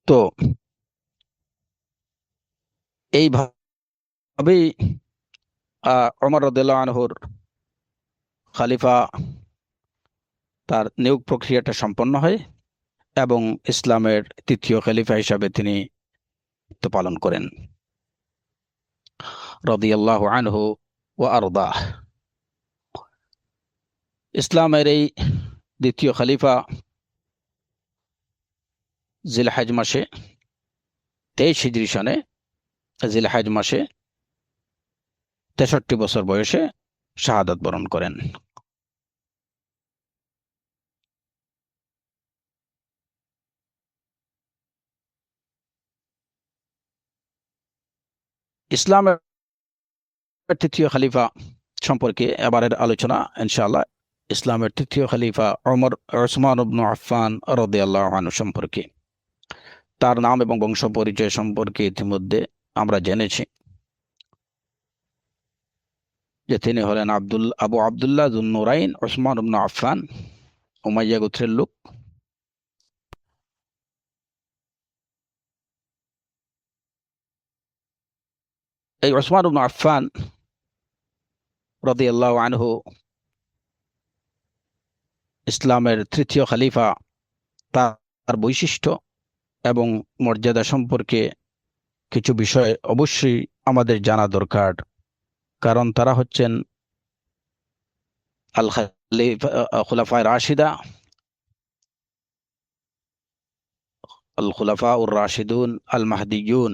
তো এইভাবেই ওমর রাদিয়াল্লাহু আনহুর খলিফা, তার নিয়োগ প্রক্রিয়াটা সম্পন্ন হয়, এবং ইসলামের তৃতীয় খলিফা হিসাবে তিনি দায়িত্ব পালন করেন। রাদিয়াল্লাহু আনহু ওয়া আরদাহ। ইসলামের এই দ্বিতীয় খলিফা জিলহজ মাসে 23 হিজরি সনে জিলহজ মাসে 63 বছর বয়সে শাহাদাত বরণ করেন। ইসলামের তৃতীয় খলিফা সম্পর্কে এবারের আলোচনা ইনশাআল্লাহ ইসলামের তৃতীয় খলিফা ওসমান ইবনে আফফান রাদিয়াল্লাহু আনহু সম্পর্কে। তার নাম এবং বংশ পরিচয় সম্পর্কে ইতিমধ্যে আমরা জেনেছি যে তিনি হলেন আবু আব্দুল্লাহ যুন-নুরাইন ওসমান ইবনে আফফান, উমাইয়া গোত্রের লোক। এই ওসমান ইবনে আফফান রাদিয়াল্লাহু আনহু ইসলামের তৃতীয় খলিফা। তার বৈশিষ্ট্য এবং মর্যাদা সম্পর্কে কিছু বিষয় অবশ্যই আমাদের জানা দরকার, কারণ তারা হচ্ছেন আল খলিফা খুলাফায়ে রাশিদা, আল খুলাফা উর রাশিদুন আল মাহদিয়ুন।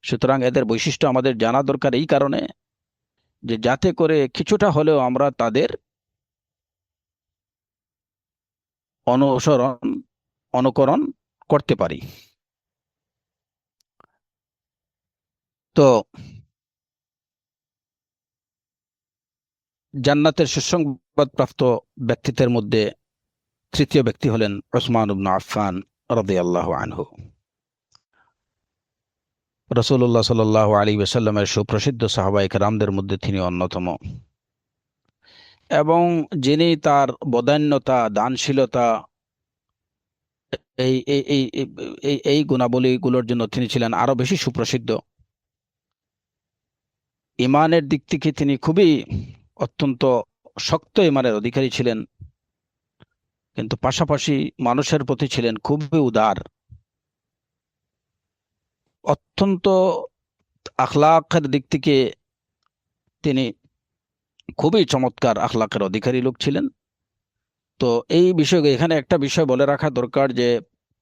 সুতরাং এদের বৈশিষ্ট্য আমাদের জানা দরকার এই কারণে যে যাতে করে কিছুটা হলেও আমরা তাদের অনুকরণ করতে পারি। তো জান্নাতের সুসংবাদ প্রাপ্ত ব্যক্তিত্বের মধ্যে তৃতীয় ব্যক্তি হলেন ওসমান ইবনে আফফান রাদিয়াল্লাহু আনহু। রাসূলুল্লাহ সাল্লাল্লাহু আলাইহি ওয়াসাল্লামের সুপ্রসিদ্ধ সাহাবায়ে কেরামদের মধ্যে তিনি অন্যতম, এবং যিনি তার বদান্যতা, দানশীলতা, এই এই এই এই এই গুণাবলীগুলোর জন্য তিনি ছিলেন আরো বেশি সুপ্রসিদ্ধ। ইমানের দিক থেকে তিনি খুবই অত্যন্ত শক্ত ইমানের অধিকারী ছিলেন, কিন্তু পাশাপাশি মানুষের প্রতি ছিলেন খুবই উদার। অত্যন্ত আখলাকের দিক থেকে তিনি খুবই চমৎকার আখলাকের অধিকারী লোক ছিলেন। তো এই বিষয়ে এখানে একটা বিষয় বলে রাখা দরকার যে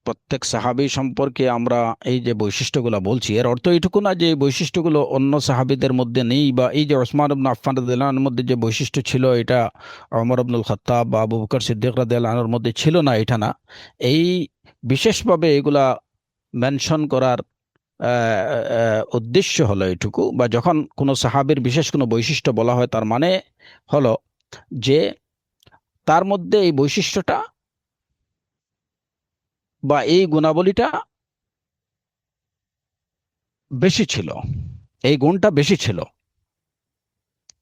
প্রত্যেক সাহাবী সম্পর্কে আমরা এই যে বৈশিষ্ট্যগুলো বলছি, এর অর্থ এইটুকু না যে এই বৈশিষ্ট্যগুলো অন্য সাহাবীদের মধ্যে নেই, বা এই যে ওসমান ইবনে আফফান রাদিয়াল্লাহু আনহুর মধ্যে যে বৈশিষ্ট্য ছিল এটা ওমর ইবনুল খাত্তাব বা আবু বকর সিদ্দিক রাদিয়াল্লাহু আনহুর মধ্যে ছিল না, এটা না। এই বিশেষভাবে এগুলা মেনশন করার উদ্দেশ্য হলো এটুকু, বা যখন কোনো সাহাবীর বিশেষ কোনো বৈশিষ্ট্য বলা হয় তার মানে হলো যে তার মধ্যে এই বৈশিষ্ট্যটা বা এই গুণাবলীটা বেশি ছিল, এই গুণটা বেশি ছিল।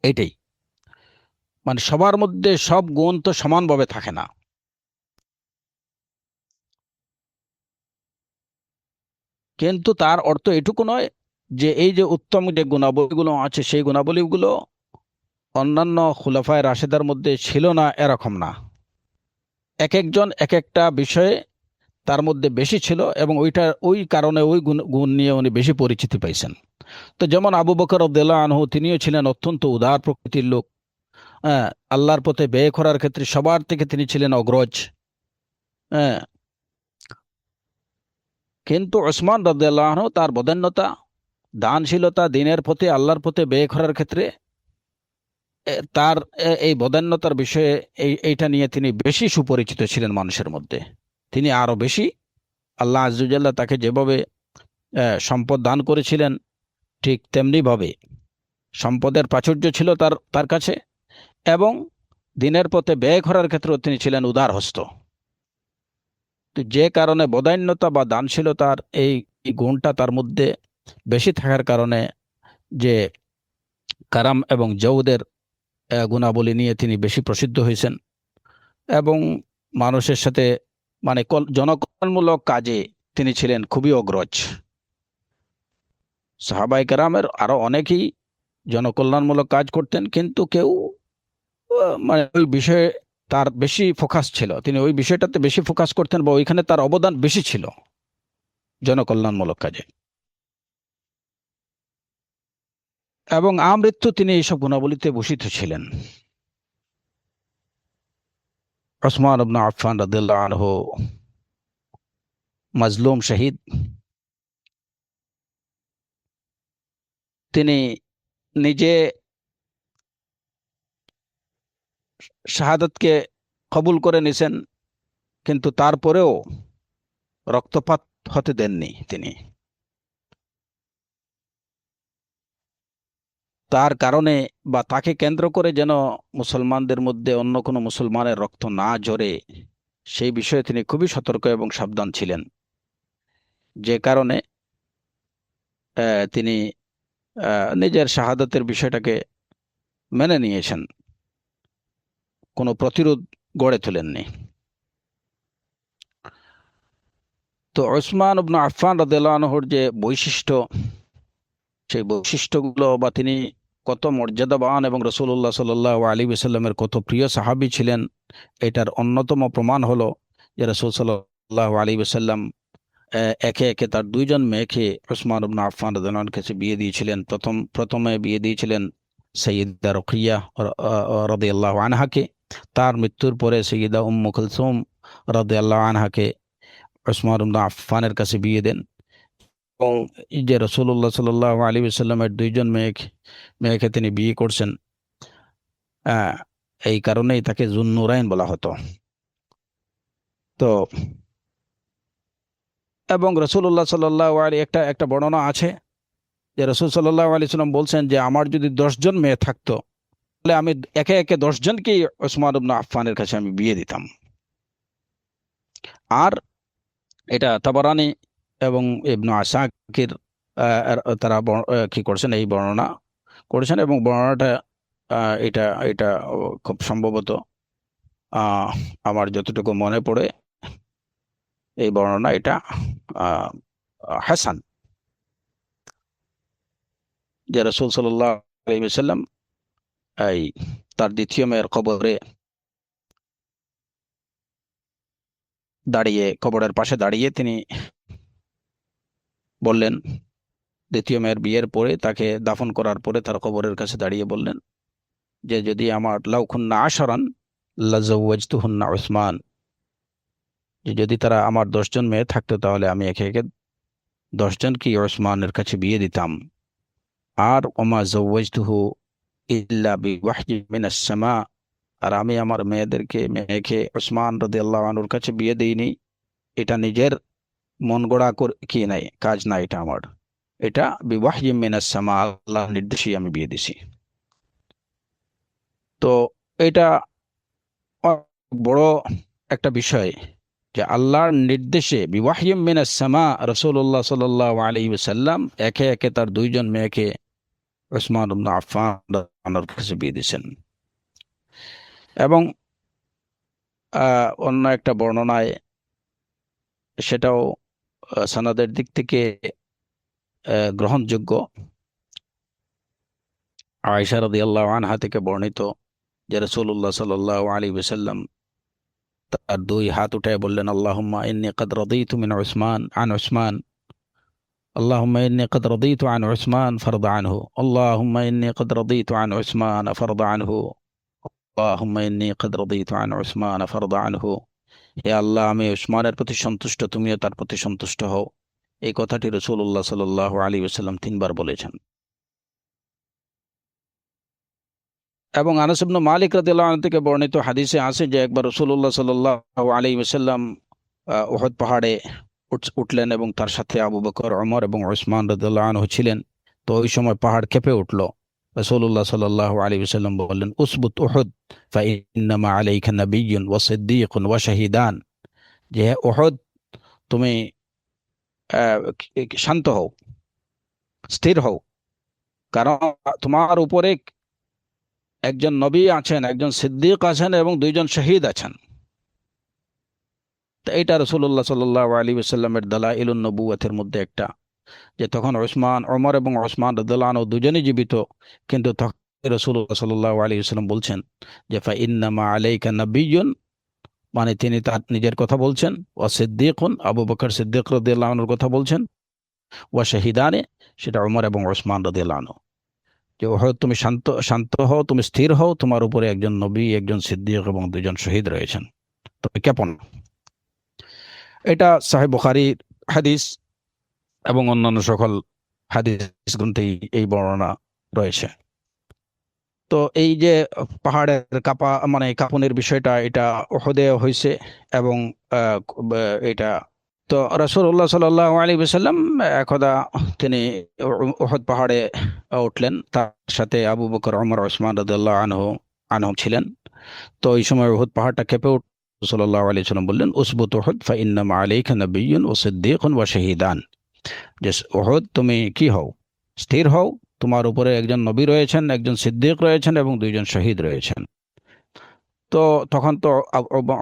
এইটাই মানে সবার মধ্যে সব গুণ তো সমানভাবে থাকে না। কিন্তু তার অর্থ এটুকু নয় যে এই যে উত্তম যে গুণাবলীগুলো আছে সেই গুণাবলীগুলো অন্যান্য খুলাফায়ে রাশেদার মধ্যে ছিল না, এরকম না। এক একজন এক একটা বিষয়ে তার মধ্যে বেশি ছিল, এবং ওই কারণে ওই গুণ নিয়ে উনি বেশি পরিচিতি পাইছেন। তো যেমন আবু বকর রাদিয়াল্লাহু আনহু, তিনিও ছিলেন অত্যন্ত উদার প্রকৃতির লোক। হ্যাঁ, আল্লাহর পথে ব্যয় করার ক্ষেত্রে সবার থেকে তিনি ছিলেন অগ্রজ। হ্যাঁ, কিন্তু ওসমান রাদিয়াল্লাহু আনহু তার বদান্যতা, দানশীলতা, দিনের পথে আল্লাহর পথে ব্যয় করার ক্ষেত্রে তার এই বদান্যতার বিষয়ে এইটা নিয়ে তিনি বেশি সুপরিচিত ছিলেন মানুষের মধ্যে। তিনি আরো বেশি আল্লাহ আযজা ওয়া জাল্লা তাকে যেভাবে সম্পদ দান করেছিলেন, ঠিক তেমনিভাবে সম্পদের প্রাচুর্য ছিল তার কাছে, এবং দিনের পথে ব্যয় করার ক্ষেত্রেও তিনি ছিলেন উদার হস্ত। যে কারণে বদান্যতা বা দানশীলতার এই গুণটা তার মধ্যে বেশি থাকার কারণে যে কারাম এবং জৌদের গুণাবলী নিয়ে তিনি বেশি প্রসিদ্ধ হয়েছেন, এবং মানুষের সাথে মানে জনকল্যাণমূলক কাজে তিনি ছিলেন খুবই অগ্রজ। সাহাবায়ে কেরামের আরো অনেকেই জনকল্যাণমূলক কাজ করতেন, কিন্তু কেউ মানে ওই বিষয়ে তার বেশি ফোকাস ছিল, তিনি ওই বিষয়টাতে বেশি ফোকাস করতেন, বা ওইখানে তার অবদান বেশি ছিল জনকল্যাণমূলক কাজে। এবং আমৃত্যু তিনি এইসব গুণাবলীতে ভূষিত ছিলেন। ওসমান ইবনে আফফান রাদিয়াল্লাহু আনহু মাজলুম শহীদ, তিনি নিজে শাহাদাতকে কবুল করে নিছেন, কিন্তু তারপরেও রক্তপাত হতে দেননি তিনি। তার কারণে বা তাকে কেন্দ্র করে যেন মুসলমানদের মধ্যে অন্য কোনো মুসলমানের রক্ত না ঝরে, সেই বিষয়ে তিনি খুবই সতর্ক এবং সাবধান ছিলেন। যে কারণে তিনি নিজের শাহাদাতের বিষয়টাকে মেনে নিয়েছেন, কোনো প্রতিরোধ গড়ে তোলেননি। তো ওসমান ইবনে আফফান রাদিয়াল্লাহু আনহুর যে বৈশিষ্ট্য, সেই বৈশিষ্ট্যগুলো বা তিনি কত মর্যাদাবান এবং রাসূলুল্লাহ সাল্লাল্লাহু আলাইহি ওয়াসাল্লামের কত প্রিয় সাহাবী ছিলেন, এটার অন্যতম প্রমাণ হলো যে রাসূল সাল্লাল্লাহু আলাইহি ওয়াসাল্লাম একে একে তার দুইজন মেয়েকে ওসমান ইবনে আফফান রাদিয়াল্লাহু আনহুর কাছে বিয়ে দিয়েছিলেন। প্রথমে বিয়ে দিয়েছিলেন সাইয়্যিদা রুকিয়া রাদিয়াল্লাহু আনহাকে। তার মৃত্যুর পরে সাইয়্যিদা উম্মু কুলসুম রাদিয়াল্লাহু আনহাকে ওসমান ইবনে আফফানের কাছে বিয়ে দেন। এবং এই যে রাসূলুল্লাহ সাল্লাল্লাহু আলাইহি ওয়াসাল্লামের দুইজন মেয়েকে তিনি বিয়ে করছেন, আহ, এই কারণেই তাকে যুন্নুরাইন বলা হতো। তো এবং রাসূলুল্লাহ সাল্লাল্লাহু আলাইহি একটা একটা বর্ণনা আছে যে রাসূল সাল্লাল্লাহু আলাইহি সাল্লাম বলছেন যে আমার যদি 10 জন মেয়ে থাকতো, তাহলে আমি একে একে 10 জনকেই ওসমান ইবনে আফফানের কাছে আমি বিয়ে দিতাম। আর এটা তাবারানি এবং ইবনে আসাকির তারা কি করছেন, এই বর্ণনা করেছেন। এবং বর্ণনাটা এটা এটা খুব সম্ভবত আহ, আমার যতটুকু মনে পড়ে এই বর্ণনা এটা আহ, হাসান, যে রাসূল সাল্লাল্লাহু আলাইহি ওয়াসাল্লাম এই তার দ্বিতীয় মেয়ের কবরে দাঁড়িয়ে, কবরের পাশে দাঁড়িয়ে তিনি বললেন, দ্বিতীয় মেয়ের বিয়ের পরে তাকে দাফন করার পরে তার কবরের কাছে দাঁড়িয়ে বললেন যে যদি আমার লাউ কুন্না আশরান লাজাওয়াজতুহুন্না উসমান, যে যদি তারা আমার 10 জন মেয়ে থাকতো তাহলে আমি একে একে 10 জনকে ওসমানের কাছে বিয়ে দিতাম। আর ওমা জাওয়াজতুহু ইল্লা বিওয়াহয়ি মিনাস সামা, আর আমি আমার মেয়েকে ওসমান রাদিয়াল্লাহু আনহুর কাছে বিয়ে দিইনি, এটা নিজের মন গড়া কি নাই, কাজ না, এটা আমার, এটা বিওয়াহয়ি মিনাস সামা, আল্লাহর নির্দেশেই আমি বিয়ে দিছি। তো এটা অনেক বড় একটা বিষয় যে আল্লাহর নির্দেশে বিওয়াহয়ি মিনাস সামা রাসূলুল্লাহ সাল্লাল্লাহু আলাইহি ওয়াসাল্লাম একে একে তার 2 জন মেয়েকে ওসমান ইবনে আফফান রাদিয়াল্লাহু কাছে বিয়ে দিয়েছেন। এবং অন্য একটা বর্ণনায়, সেটাও সনদের দিক থেকে গ্রহণযোগ্য, আয়েশা রাদিয়াল্লাহু আনহা থেকে বর্ণিত যে রাসূলুল্লাহ সাল্লাল্লাহু আলাইহি ওয়াসাল্লাম তার 2 হাত উঠায় বললেন, আল্লাহুম্মা ইন্নী ক্বাদ রাদিতু মিন উসমান আন উসমান, আল্লাহুম্মা ইন্নী ক্বাদ রাদিতু আন উসমান ফারদ আনহু, আল্লাহুম্মা ইন্নী ক্বাদ রাদিতু আন উসমান ফারদ আনহু, আল্লাহুম্মা ইন্নী ক্বাদ রাদিতু আন উসমান ফারদ আনহু। হে আল্লাহ, আমি উসমানের প্রতি সন্তুষ্ট, তুমিও তার প্রতি সন্তুষ্ট হও। এই কথাটি রাসূলুল্লাহ সাল্লাল্লাহু আলাইহি ওয়াসাল্লাম 3 বার বলেছেন। এবং আনাস ইবনে মালিক রাদিয়াল্লাহু আনহু থেকে বর্ণিত হাদিসে আছে যে একবার রাসূলুল্লাহ সাল্লাল্লাহু আলাইহি ওয়াসাল্লাম উহুদ পাহাড়ে উঠলেন এবং তার সাথে আবু বকর, ওমর এবং উসমান রাদিয়াল্লাহু আনহু ছিলেন। তো ওই সময় পাহাড় কেঁপে উঠল। রাসূলুল্লাহ সাল্লাল্লাহু আলাইহি ওয়াসাল্লাম বললেন, উসবুত উহুদ ফাইন্নামা আলাইকা নাবিয়্যুন ওয়া সিদ্দীকুন ওয়া শাহিদান, যে উহুদ, তুমি শান্ত হও, স্থির হও, কারণ তোমার উপরে একজন নবী আছেন, একজন সিদ্দিক আছেন এবং 2 জন শহীদ আছেন। তো এইটা রাসূলুল্লাহ সাল্লাল্লাহু আলাইহি ওয়াসাল্লামের দালাইলুন নবুওয়াতের মধ্যে একটা, যে তখন ওমর এবং ওসমান রাদিয়াল্লাহু আনহু দুজনেই জীবিত, কিন্তু তখন রাসূলুল্লাহ সাল্লাল্লাহু আলাইহি ওয়াসাল্লাম বলছেন যে ফাইন্নামা আলাইকা নাবিয়্যুন, মানে তিনি তার নিজের কথা বলছেন, ওয়া সিদ্দীকুন, আবু বকর সিদ্দিক রাদিয়াল্লাহু আনহুর কথা বলছেন, ওয়া শাহিদানে, সেটা ওমর এবং ওসমান রাদিয়াল্লাহু আনহু, যে উহুদ তুমি শান্ত শান্ত হও, তুমি স্থির হও, তোমার উপরে একজন নবী, একজন সিদ্দিক এবং দুজন শহীদ রয়েছেন, তুমি কেমন। এটা সাহিহ বুখারীর হাদিস এবং অন্যান্য সকল হাদিস গ্রন্থেই এই বর্ণনা রয়েছে। তো এই যে পাহাড়ের কাঁপনের বিষয়টা, এটা উহুদে হয়েছে। এবং এটা তো রাসূলুল্লাহ সাল্লাল্লাহু আলাইহি ওয়াসাল্লাম একদা তিনি উহুদ পাহাড়ে উঠলেন, তার সাথে আবু বকর, ওমর, ওসমান রাদিয়াল্লাহু আনহু ছিলেন। তো এই সময় উহুদ পাহাড়টা কেঁপে উঠল। সাল্লাল্লাহু আলাইহি ওয়াসাল্লাম বললেন, উসবুত উহুদ ফা ইন্নামা আলাইকা নাবিয়্যুন ওয়া সিদ্দীকুন ওয়া শাহীদান, যে উহুদ তুমি কি হও, স্থির হও, তোমার উপরে একজন নবী রয়েছেন, একজন সিদ্দিক রয়েছেন এবং দুইজন শহীদ রয়েছেন। তো তখন তো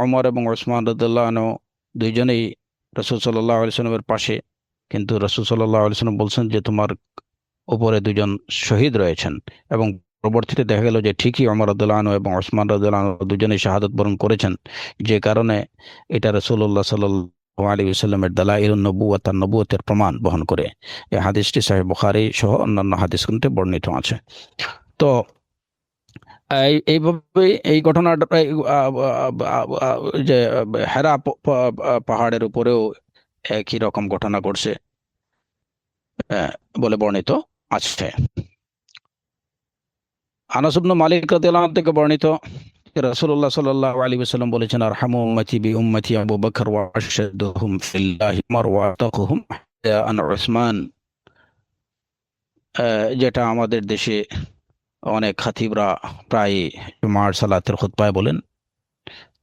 ওমর এবং ওসমান রাদিয়াল্লাহু আনহু দুইজনেই রাসূল সাল্লাল্লাহু আলাইহি ওয়াসাল্লামের পাশে, কিন্তু রাসূল সাল্লাল্লাহু আলাইহি ওয়াসাল্লাম বলছেন যে তোমার উপরে দুজন শহীদ রয়েছেন। এবং পরবর্তীতে দেখা গেল যে ঠিকই ওমর রাদিয়াল্লাহু আনহু এবং ওসমান রাদিয়াল্লাহু আনহু দুজনেই শাহাদাত বরণ করেছেন, যে কারণে এটা রাসূলুল্লাহ সাল্লাল্লাহু আলাইহি ওয়াসাল্লামের দালাইলুন নবুওয়াত, তার নবুয়তের প্রমাণ বহন করে। এই হাদিসটি সহিহ বুখারী সহ অন্যান্য হাদিস গ্রন্থে বর্ণিত আছে। তো এইভাবে এই ঘটনাটা যে হেরা পাহাড়ের উপরেও একই রকম ঘটনা ঘটছে বলে বর্ণিত আছে। আনাস ইবনে মালিক রাদিয়াল্লাহু আনহু থেকে বর্ণিত, রাসূলুল্লাহ সাল্লাল্লাহু আলাইহি ওয়াসাল্লাম বলেছেন, আরহামু উম্মতি বি উম্মতি আবু বকর ওয়া আশহাদুহুম ফিল্লাহি উমর ওয়া আতাকুহুম আন উসমান। যেটা আমাদের দেশে অনেক খাতিবরা প্রায় জুমার সালাতের খুতবায় বলেন।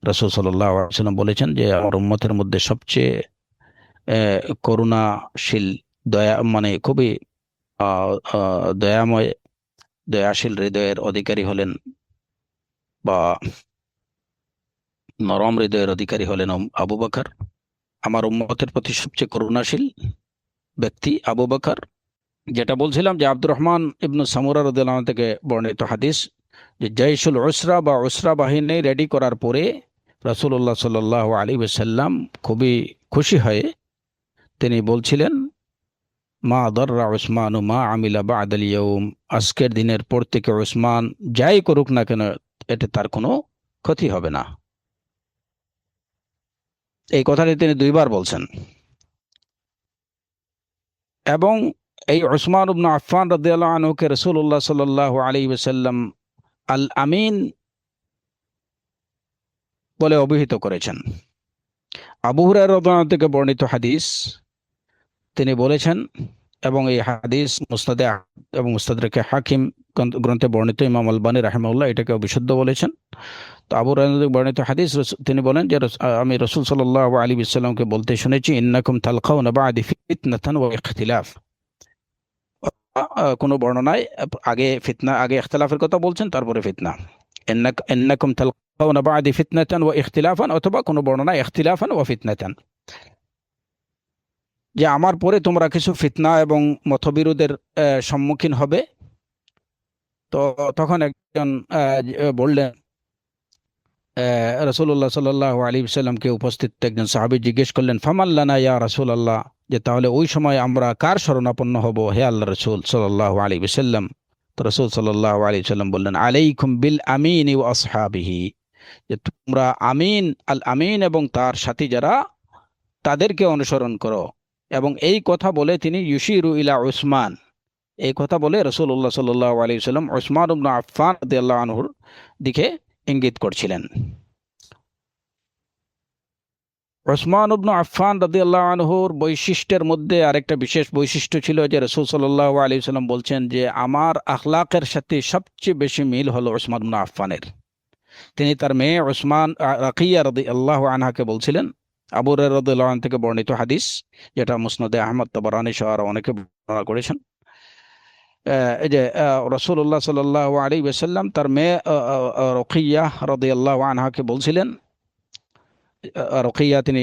রাসূল সাল্লাল্লাহু আলাইহি ওয়াসাল্লাম বলেছেন যে আমার উম্মতের মধ্যে সবচেয়ে করুণাশীল, খুবই দয়াময়, দয়াশীল হৃদয়ের অধিকারী হলেন, বা নরম হৃদয়ের অধিকারী হলেন আবু বকর। আমার উম্মতের প্রতি সবচেয়ে করুণাশীল ব্যক্তি আবু বকর। যেটা বলছিলাম যে আব্দুর রহমান ইবনু সামুরা রাদিয়াল্লাহু আনহু থেকে বর্ণিত হাদিস, যে জয়শুল উসরা বা উসরা বাহিনী রেডি করার পরে রাসূলুল্লাহ সাল্লাল্লাহু আলাইহি ওয়াসাল্লাম খুবই খুশি হয়ে তিনি বলছিলেন, মা দররা উসমানু মা আমিলা বা'দাল ইয়াউম, আজকের দিনের পর থেকে উসমান যাই করুক না কেন এতে তার কোনো ক্ষতি হবে না। এই কথাটি তিনি দুইবার বলছেন। এবং এই উসমান ইবনে আফফান রাদিয়াল্লাহু আনহুকে রাসূলুল্লাহ সাল্লাল্লাহু আলাইহি ওয়াসাল্লাম আল আমিন বলে অভিহিত করেছেন। আবু হুরায়রা রাদিয়াল্লাহু আনহু থেকে বর্ণিত হাদিস, তিনি বলেছেন, এবং এই হাদিস মুসনাদে এবং মুস্তাদরাকে হাকিম গ্রন্থে বর্ণিত, ইমাম আলবানী রাহিমাহুল্লাহ এটাকে বিশুদ্ধ বলেছেন। তো আবু হুরায়রা বর্ণিত হাদিস, তিনি বলেন যে আমি রাসূল সাল্লাল্লাহু আলাইহি ওয়াসাল্লামকে বলতে শুনেছি, ইন্নাকুম তালকাউনা বা'দি ফিতনাতান ওয়া ইখতিলাফ। কোন বর্ণনায় আগে ফিতনা, আগে ইখতিলাফের কথা বলছেন, তারপরে ফিতনা। ইন্নাকুম তালকাউনা বা'দি ফিতনাতান ওয়া ইখতিলাফান, অথবা কোন বর্ণনায় ইখতিলাফান ওয়া ফিতনাতান, যে আমার পরে তোমরা কিছু ফিতনা এবং মতবিরোধের সম্মুখীন হবে। তো তখন একজন বললেন, রাসূলুল্লাহ সাল্লাল্লাহু আলাইহি ওয়াসাল্লামকে উপস্থিত একজন সাহাবী জিজ্ঞেস করলেন, ফামান লানা ইয়া রাসূলুল্লাহ, যে তাহলে ওই সময় আমরা কার শরণাপন্ন হব হে আল্লাহর রাসূল সাল্লাল্লাহু আলাইহি ওয়াসাল্লাম। তো রাসূল সাল্লাল্লাহু আলাইহি ওয়াসাল্লাম বললেন, আলাইকুম বিল আমিন ওয়া আসহাবিহি, যে তোমরা আমিন, আল আমিন এবং তার সাথী যারা, তাদেরকে অনুসরণ করো। এবং এই কথা বলে তিনি ইউশিরু ইলা উসমান, এই কথা বলে রাসূলুল্লাহ সাল্লাল্লাহু আলাইহি ওয়াসাল্লাম উসমান ইবনে আফফান রাদিয়াল্লাহু আনহুর দিকে ইঙ্গিত করছিলেন। উসমান ইবনে আফফান রাদিয়াল্লাহু আনহুর বৈশিষ্ট্যের মধ্যে আরেকটা বিশেষ বৈশিষ্ট্য ছিল যে রাসূল সাল্লাল্লাহু আলাইহি ওয়াসাল্লাম বলছেন যে আমার আখলাকের সাথে সবচেয়ে বেশি মিল হলো উসমান ইবনে আফফানের। তিনি তার মেয়ে রাকিয়া রাদিয়াল্লাহু আনহাকে বলছিলেন, আবু হুরায়রা রাদিয়াল্লাহু আনহু থেকে বর্ণিত হাদিস, যেটা মুসনাদে আহমদ, তাবারানী সহ আরো অনেকে বর্ণনা করেছেন। এই যে রাসূলুল্লাহ সাল্লাল্লাহু আলাইহি ওয়াসাল্লাম তার মেয়ে রাকিয়া রাদিয়াল্লাহু আনহাকে বলছিলেন, রকিয়া তিনি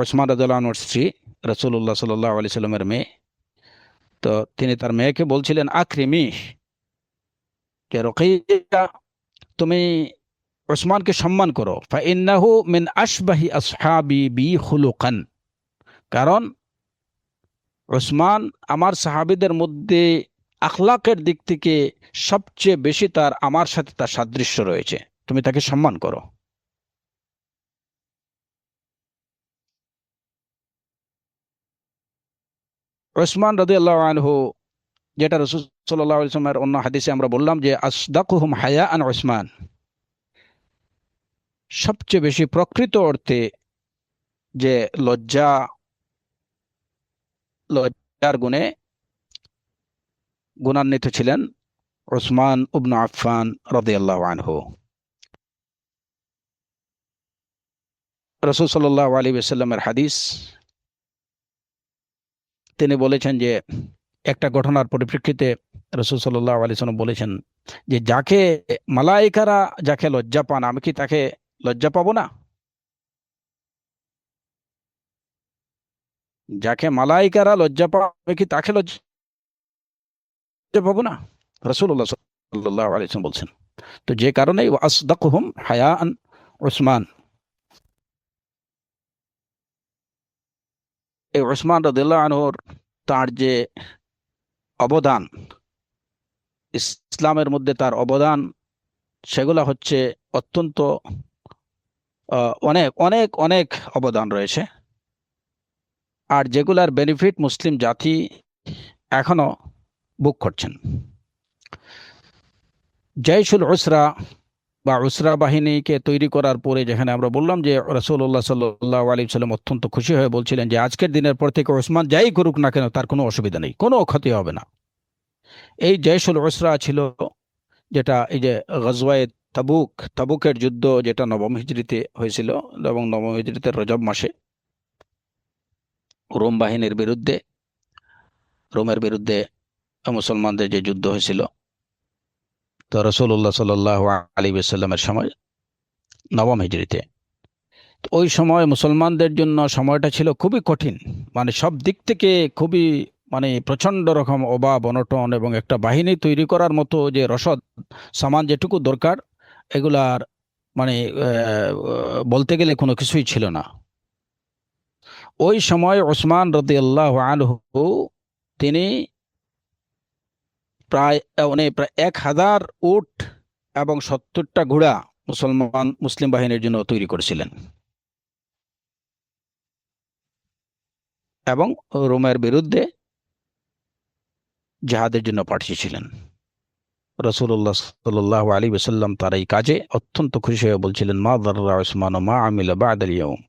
উসমান রাদিয়াল্লাহু আনহুর স্ত্রী, রাসূলুল্লাহ সাল্লাল্লাহু আলাইহি সাল্লামের মেয়ে। তো তিনি তার মেয়েকে বলছিলেন, আকরিমি, যে রকিয়া তুমি উসমানকে সম্মান করো, ফাইন্নাহু মিন আশবাহি আসহাবি বি খুলুকান, কারণ উসমান আমার সাহাবীদের মধ্যে আখলাকের দিক থেকে সবচেয়ে বেশি আমার সাথে তার সাদৃশ্য রয়েছে, তুমি তাকে সম্মান করো। উসমান রাদিয়াল্লাহু আনহু, যেটা রাসূল সাল্লাল্লাহু আলাইহি ওয়াসাল্লামের অন্য হাদিসে আমরা বললাম যে আসদাকুহুম হায়াআন উসমান, সবচেয়ে বেশি প্রকৃত অর্থে যে লজ্জা লজ্জার গুণান্বিত ছিলেন উসমান ইবনে আফফান রাদিয়াল্লাহু আনহু। রাসূল সাল্লাল্লাহু আলাইহি ওয়াসাল্লামের হাদিস, তিনি বলেছেন যে একটা ঘটনার পরিপ্রেক্ষিতে রাসূল সাল্লাল্লাহু আলাইহি ওয়াসাল্লাম বলেছেন যে যাকে মালায়েকারা যাকে লজ্জা পান, আমি কি তাকে লজ্জা পাবো না? যাকে মালায়েকারা লজ্জা পায়, আমি কি তাকে লজ্জা পাবো না? রাসূলুল্লাহ সাল্লাল্লাহু আলাইহি ওয়াসাল্লাম বলছেন। তো যে কারণে আসদাকুহুম হায়াআন উসমান, এই উসমান রাদিয়াল্লাহু আনহুর তার যে অবদান, ইসলামের মধ্যে তার অবদান, সেগুলা হচ্ছে অত্যন্ত অনেক অনেক অনেক অবদান রয়েছে, আর যেগুলার বেনিফিট মুসলিম জাতি এখনো ভোগ করছেন। জয়শুল উসরা বা উসরা বাহিনীকে তৈরি করার পরে, যেখানে আমরা বললাম যে রাসূলুল্লাহ সাল্লাল্লাহু আলাইহি ওয়াসাল্লাম অত্যন্ত খুশি হয়ে বলছিলেন যে আজকের দিনের পর থেকে ওসমান যাই করুক না কেন তার কোনো অসুবিধা নেই, কোনো ক্ষতি হবে না। এই জয়শুল উসরা ছিল যেটা এই যে গজওয়ায়ে তাবুকের যুদ্ধ, যেটা নবম হিজরিতে হয়েছিল, এবং নবম হিজরিতে রজব মাসে রোম বাহিনীর বিরুদ্ধে, রোমের বিরুদ্ধে মুসলমানদের যে যুদ্ধ হয়েছিল। তো রাসূলুল্লাহ সাল্লাল্লাহু আলাইহি ওয়াসাল্লামের সময় নবম হিজরিতে, তো ওই সময় মুসলমানদের জন্য সময়টা ছিল খুবই কঠিন, মানে সব দিক থেকে খুবই, মানে প্রচন্ড রকম অভাব অনটন, এবং একটা বাহিনী তৈরি করার মতো যে রসদ সামান যেটুকু দরকার, এগুলার মানে বলতে গেলে কোনো কিছুই ছিল না। ওই সময় ওসমান রাদিয়াল্লাহু আনহু, তিনি প্রায় প্রায় 1000 উট এবং 70টা ঘোড়া মুসলিম বাহিনীর জন্য তৈরি করেছিলেন, এবং রোমের বিরুদ্ধে জিহাদের জন্য পাঠিয়েছিলেন। রাসূলুল্লাহ সাল্লাল্লাহু আলাইহি ওয়াসাল্লাম তার এই কাজে অত্যন্ত খুশি হয়ে বলছিলেন, মা দাররা উসমান মা আমিলা বা'দাল ইয়াউম।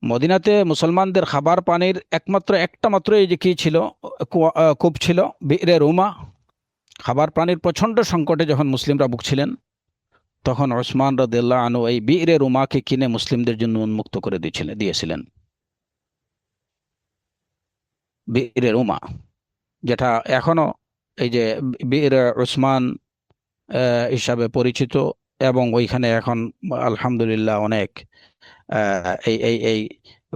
মদিনাতে মুসলমানদের খাবার পানির একমাত্র একটা মাত্র এই যে কি ছিল, কূপ ছিল, বি'রে রুমা। খাবার পানির প্রচন্ড সংকটে যখন মুসলিমরা ভুগছিলেন, তখন ওসমান রাদিয়াল্লাহু আনহু এই বি'রে রুমাকে কিনে মুসলিমদের জন্য উন্মুক্ত করে দিয়েছিলেন। বি'রে রুমা, যেটা এখনো এই যে বি'রে উসমান হিসাবে পরিচিত, এবং ওইখানে এখন আলহামদুলিল্লাহ অনেক এই এই এই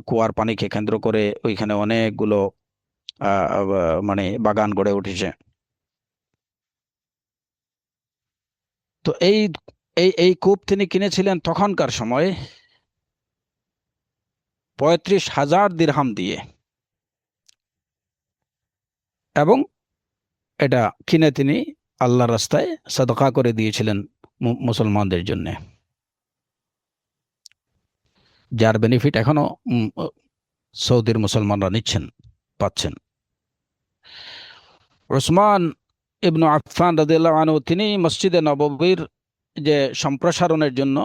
কুয়ার পানিকে কেন্দ্র করে ওইখানে অনেকগুলো মানে বাগান গড়ে উঠেছে। তো এই এই এই কূপ তিনি কিনেছিলেন তখনকার সময় 35,000 দিরহাম দিয়ে, এবং এটা কিনে তিনি আল্লাহর রাস্তায় সাদকা করে দিয়েছিলেন মুসলমানদের জন্য, যার বেনিফিট এখনো সৌদির মুসলমানরা পাচ্ছেন। উসমান ইবনে আফফান রাদিয়াল্লাহু আনহু, তিনি মসজিদে নববীর যে সম্প্রসারণের জন্য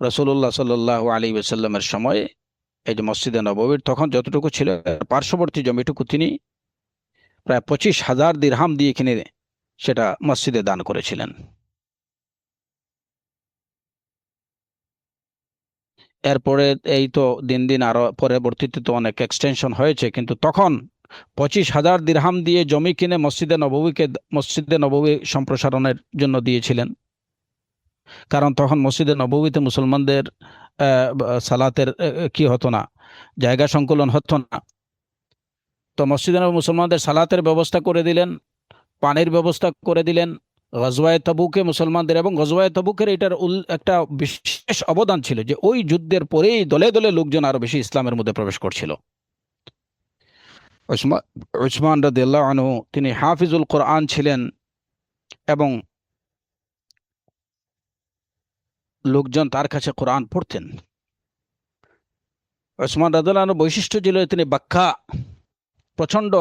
রাসূলুল্লাহ সাল্লাল্লাহু আলাইহি ওয়াসাল্লামের সময়, এই যে মসজিদে নববীর তখন যতটুকু ছিল, পার্শ্ববর্তী জমিটুকু তিনি প্রায় 25,000 দিরহাম দিয়ে কিনে সেটা মসজিদে দান করেছিলেন। এরপরে এই তো দিন দিন আরো পরবর্তীতে তো অনেক এক্সটেনশন হয়েছে, কিন্তু তখন 25,000 দিরহাম দিয়ে জমি কিনে মসজিদে নববী সম্প্রসারণের জন্য দিয়েছিলেন। কারণ তখন মসজিদে নববীতে মুসলমানদের সালাতের কি হতো না, জায়গা সংকুলন হতো না। তো মসজিদে নববী মুসলমানদের সালাতের ব্যবস্থা করে দিলেন, পানির ব্যবস্থা করে দিলেন। গজওয়ায়ে তাবুকে মুসলমানদের, এবং গজওয়ায়ে তাবুকের এটার একটা বিশেষ অবদান ছিল যে ওই যুদ্ধের পরেই দলে দলে লোকজন আরো বেশি ইসলামের মধ্যে প্রবেশ করছিল। উসমান উসমান রাদিয়াল্লাহু আনহু তিনি হাফিজুল কোরআন ছিলেন এবং লোকজন তার কাছে কোরআন পড়তেন। উসমান রাদিয়াল্লাহু আনহু বৈশিষ্ট্য ছিল তিনি ব্যাখ্যা প্রচণ্ড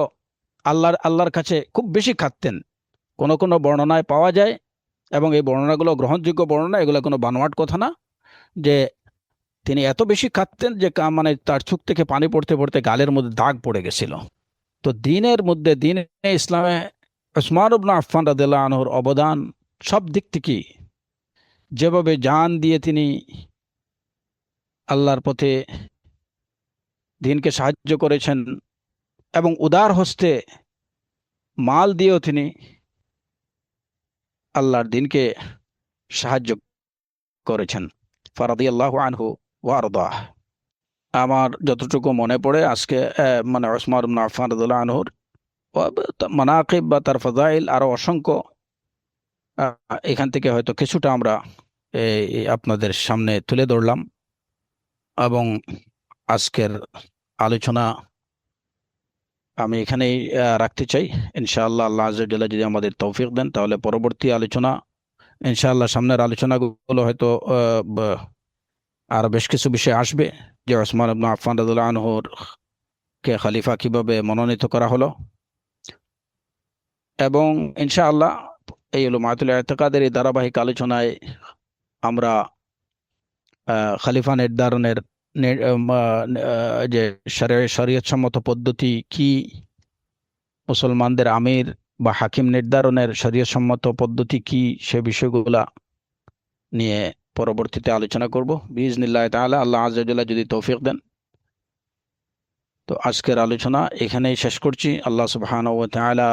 আল্লাহর কাছে খুব বেশি খাটতেন। কোনো কোনো বর্ণনায় পাওয়া যায়, এবং এই বর্ণনাগুলো গ্রহণযোগ্য বর্ণনা, এগুলো কোনো বানোয়াট কথা না, যে তিনি এত বেশি খাটতেন যে মানে তার চোখ থেকে পানি পড়তে পড়তে গালের মধ্যে দাগ পড়ে গেছিল। তো দিনের মধ্যে দিনে ইসলামে উসমান ইবনে আফফান রাদিয়াল্লাহু আনহুর অবদান সব দিক থেকেই, যেভাবে জান দিয়ে তিনি আল্লাহর পথে দিনকে সাহায্য করেছেন এবং উদার হস্তে মাল দিয়েও তিনি আল্লাহর দিনকে সাহায্য করেছেন। ফারাদিয়াল্লাহু আনহু ওয়া আরদাহ। আমার যতটুকু মনে পড়ে আজকে মানে উসমান ইবনে আফফান রাদিয়াল্লাহু আনহুর মানাকিব বা তার ফাজাইল আরো অসংখ্য, এখান থেকে হয়তো কিছুটা আমরা আপনাদের সামনে তুলে ধরলাম। এবং আজকের আলোচনা আমি এখানেই রাখতে চাই। ইনশাআল্লাহ আল্লাহ আযজা ওয়া জাল্লা যদি আমাদের তৌফিক দেন, তাহলে পরবর্তী আলোচনা ইনশাআল্লাহ, সামনের আলোচনাগুলো হয়তো আর বেশ কিছু বিষয় আসবে, যে ওসমান ইবনে আফফান রাদিয়াল্লাহু আনহুর কে খলিফা কিভাবে মনোনীত করা হলো, এবং ইনশাআল্লাহ এই উলুমাতুল ইতিকাদের এই ধারাবাহিক আলোচনায় আমরা খলিফা নির্ধারণের যে শরীয়তসম্মত পদ্ধতি কি, মুসলমানদের আমির বা হাকিম নির্ধারণের শরীয়তসম্মত পদ্ধতি কি, সে বিষয়গুলা নিয়ে পরবর্তীতে আলোচনা করব বিইজনিল্লাহ তাআলা, আল্লাহ আযজা ওয়া জাল্লা যদি তৌফিক দেন। তো আজকের আলোচনা এখানেই শেষ করছি। আল্লাহ সুবহানাহু ওয়া তাআলা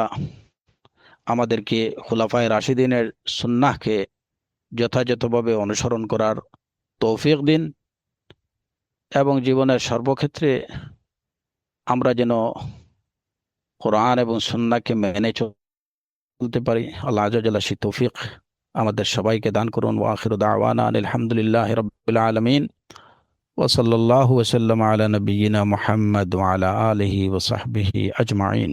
আমাদেরকে খুলাফায়ে রাশিদিনের সুন্নাহকে যথাযথভাবে অনুসরণ করার তৌফিক দিন, এবং জীবনের সর্বক্ষেত্রে আমরা যেন কোরআন এবং সুন্নাহকে মেনে চলতে পারি। আল্লাহ আযজা ওয়া জাল্লা সেই তৌফিক আমাদের সবাইকে দান করুন। ওয়া আখিরু দাওয়ানা আলহামদুলিল্লাহি রাব্বিল আলামিন ওয়া সাল্লাল্লাহু ওয়া সাল্লামা আলা নাবিয়িনা মুহাম্মদ ওয়া আলা আলিহি ওয়া সাহবিহি আজমাইন।